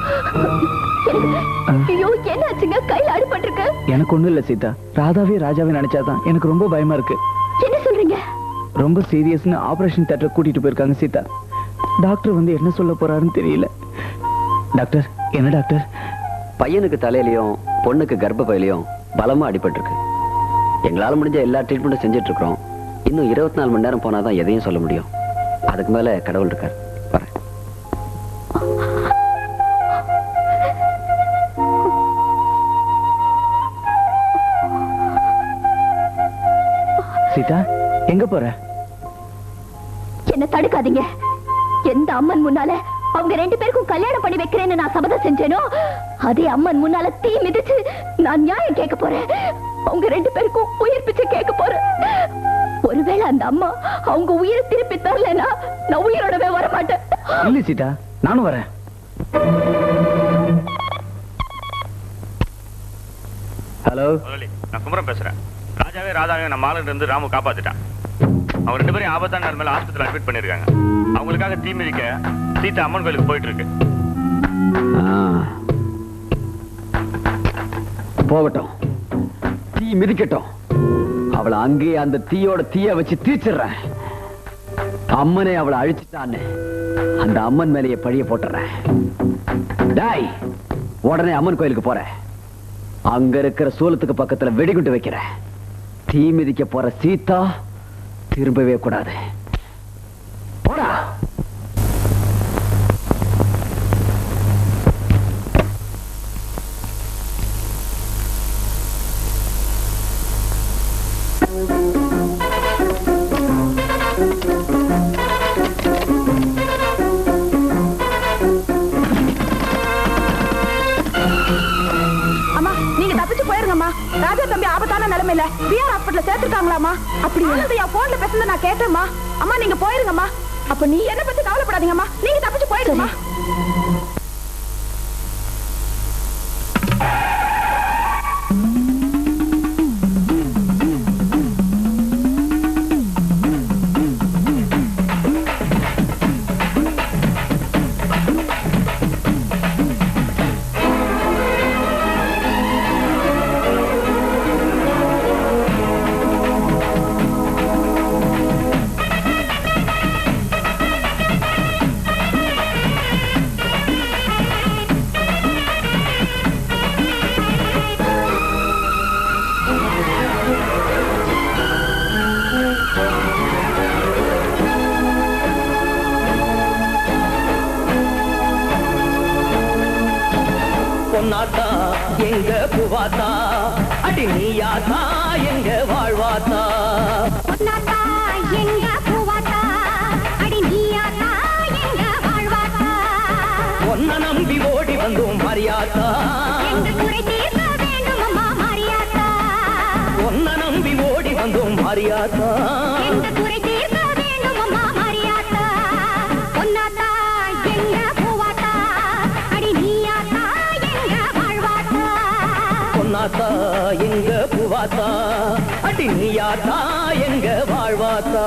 ஐயோ, என்ன ஆச்சுங்க? கையில அடிபட்டிருக்கு. எனக்கு ஒண்ணும் இல்ல சீதா. ராதாவே ராஜாவே நினைச்சாதான் எனக்கு ரொம்ப பயமா இருக்கு. என்ன சொல்றீங்க? ரொம்ப சீரியஸ்னு ஆபரேஷன் தியேட்டர் கூட்டிட்டு போயிருக்காங்க சீதா. டாக்டர் வந்து என்ன சொல்ல போறாருன்னு தெரியல. டாக்டர், என்ன டாக்டர்? பையனுக்கு தலையிலையும் பொண்ணுக்கு கர்ப்பப்பையிலையும் பலமா அடிபட்டிருக்கு. எங்களால முடிஞ்ச எல்லா ட்ரீட்மெண்ட்டும் செஞ்சுட்டு இருக்கிறோம். இன்னும் 24 மணி நேரம் போனாதான் எதையும் சொல்ல முடியும். அதுக்கு மேல கடவுள் இருக்கார். வரேன். சீதா, எங்க போற? என்ன தடுக்காதீங்க. எந்த அம்மன் முன்னால அவங்க 2 பேருக்கும் கல்யாணம் பண்ணி வைக்கிறேன்னு நான் சபதம் செஞ்சேனோ, அதே அம்மன் முன்னால தீ மிதிச்சு நான் நியாயம் கேட்க போறேன். அவங்க 2 பேருக்கும் உயிர் பிச்சை கேட்க போறேன். ஒருவேளை அந்த அம்மா அவங்க உயிரை திருப்பி தரலனா நான் உயிரோடவே வர மாட்டேன். இல்ல சீதா, நானும் வரேன். ஹலோ, நான் குமரன் பேசுறேன். ராதாவே நம்ம ஆளுங்க இருந்து ராமு காப்பாத்திட்டான். அவங்க 2 பேரும் ஆபத்தான நிலைமையில ஆஸ்பத்திரியில் அட்மிட் பண்ணிருக்காங்க. அவங்களுக்காக தீ மிதிக்க சீதா அம்மன் கோயிலுக்கு போயிட்டு இருக்கு. போகட்டும், தீ மிதிக்கட்டும். அவளை அங்கேயே அந்த தீயோட தீய வச்சு தீச்சிடுறேன். அம்மனை அவளை அழிச்சுட்டான்னு அந்த அம்மன் மேலேயே பழிய போட்டுறேன். டாய், உடனே அம்மன் கோயிலுக்கு போறேன். அங்க இருக்கிற சூலத்துக்கு பக்கத்துல வெடிகுண்டு வைக்கிறேன். தீ மிதிக்க போற சீதா திரும்பவே கூடாது. போடா. ராஜா தம்பி ஆபத்தான நிலைமையில பிஆர் ஹாஸ்பிடல்ல சேர்த்திருக்காங்களாமா. அப்படி என்னதையா போன்ல பேசுனத நான் கேட்டேம்மா. அம்மா நீங்க போயிருங்கம்மா. அப்ப நீ என்ன பத்தி கவலைப்படாதீங்கம்மா. நீங்க தப்பிச்சு போயிருங்கம்மா. பொன்னாத்தா எங்க பூவாத்தா அடி நீயாத்தா எங்க வாழ்வாத்தா பொன்னாத்தா எங்க பூவாத்தா அடி நீயாத்தா எங்க வாழ்வாத்தா ஒன்ன நம்பி ஓடி வந்தோம் மரியாத்தா எங்க குறை தீர்க்க வேண்டும் அம்மா மரியாத்தா ஒன்ன நம்பி ஓடி வந்தோம் மரியாத்தா எங்க குறை தீர்க்க வேண்டும் அம்மா மரியாத்தா பொன்னாத்தா எங்க பூவாத்தா அடி நீயாத்தா எங்க வாழ்வாத்தா பொன்னாத்தா எங்க பூவாத்தா அடி நீயாத்தா எங்க வாழ்வாத்தா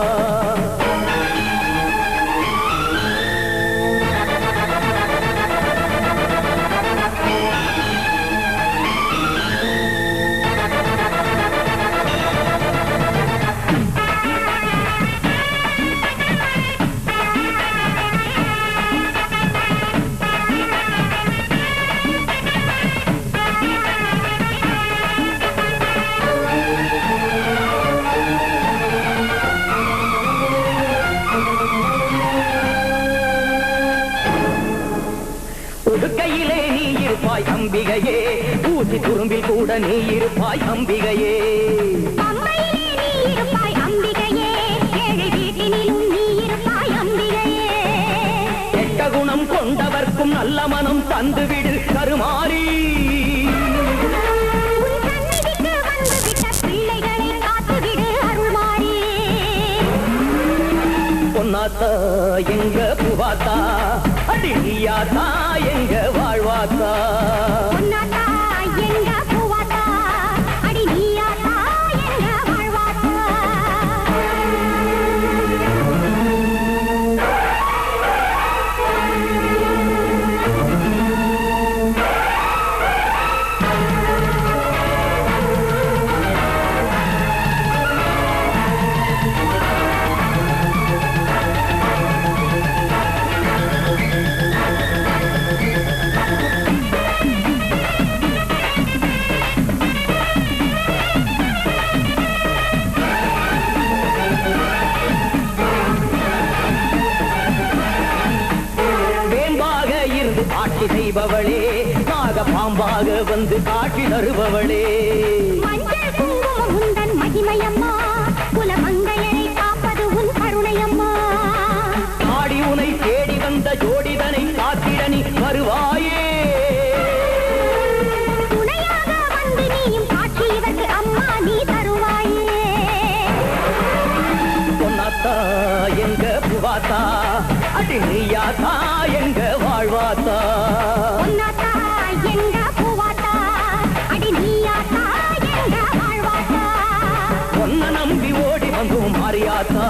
கையிலே நீ இருப்பாய் அம்பிகையே ஊசி துரும்பில் கூட நீ இருப்பாய் அம்பிகையே அம்மையிலே நீ இருப்பாய் அம்பிகையே ஏழை வீட்டினிலும் நீ இருப்பாய் அம்பிகையே கெட்ட குணம் கொண்டவர்க்கும் நல்ல மனம் தந்துவிடு கருமாறி உன் சந்நிதிக்கு வந்துவிட்ட பிள்ளைகளை காத்துவிடு அருள்மாறி பொன்னாத்தா எங்க பூவாத்தா அடி நீயாத்தா எங்க வாழ்வாத்தா பொன்னாத்தா எங்க பூவாத்தா அடி நீயாத்தா எங்க வாழ்வாத்தா வேம்பாக இருந்து ஆட்சி செய்பவளே நாக பாம்பாக வந்து காட்சி தருபவளே மஞ்சள் குங்குமம் உந்தன் மகிமையம்மா குலமங்கையரை காப்பது உன் கருணையம்மா ஆடி உனை தேடி வந்த ஜோடிதனை காத்திட நீ வருவாயே துணையாக வந்து நீயும் காட்சி இவருக்கு அம்மா நீ தருவாயே பொன்னாத்தா எங்க பூவாத்தா அடி நீயாத்தா எங்க வாழ்வாத்தா பொன்னாத்தா எங்க பூவாத்தா அடி நீயாத்தா எங்க வாழ்வாத்தா ஒன்ன நம்பி ஓடி வந்தோம் மாரியாத்தா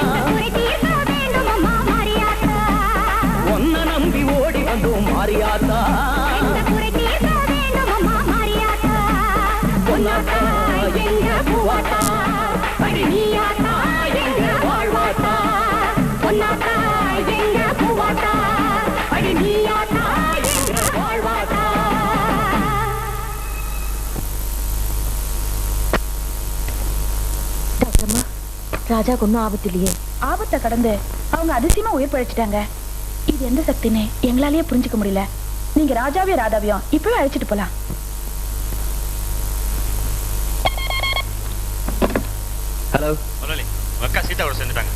எங்க குறை தீர்க்க வேண்டும் அம்மா மரியாத்தா ஒன்ன நம்பி ஓடி வந்தோம் மாரியாத்தா எங்க குறை தீர்க்க வேண்டும் அம்மா மரியாத்தா பொன்னாத்தா எங்க பூவாத்தா அடி நீயாத்தா எங்க வாழ்வாத்தா பொன்னாத்தா எங்க பூவாத்தா அடி நீயாத்தா எங்க வாழ்வாத்தா டாக்டர்மா ராஜாக்கு ஒன்றும் ஆபத்து இல்லையே? ஆபத்தை கடந்து அவங்க அதிசயமா உயிர் பழைச்சிட்டாங்க. இது எந்த சக்தின்னு எங்களாலேயே புரிஞ்சுக்க முடியல. நீங்க ராஜாவையும் ராதாவையும் இப்பவே அழைச்சிட்டு போலாம். ஹலோ முதலாளி அக்கா சீதாவோட சேர்ந்துட்டாங்க.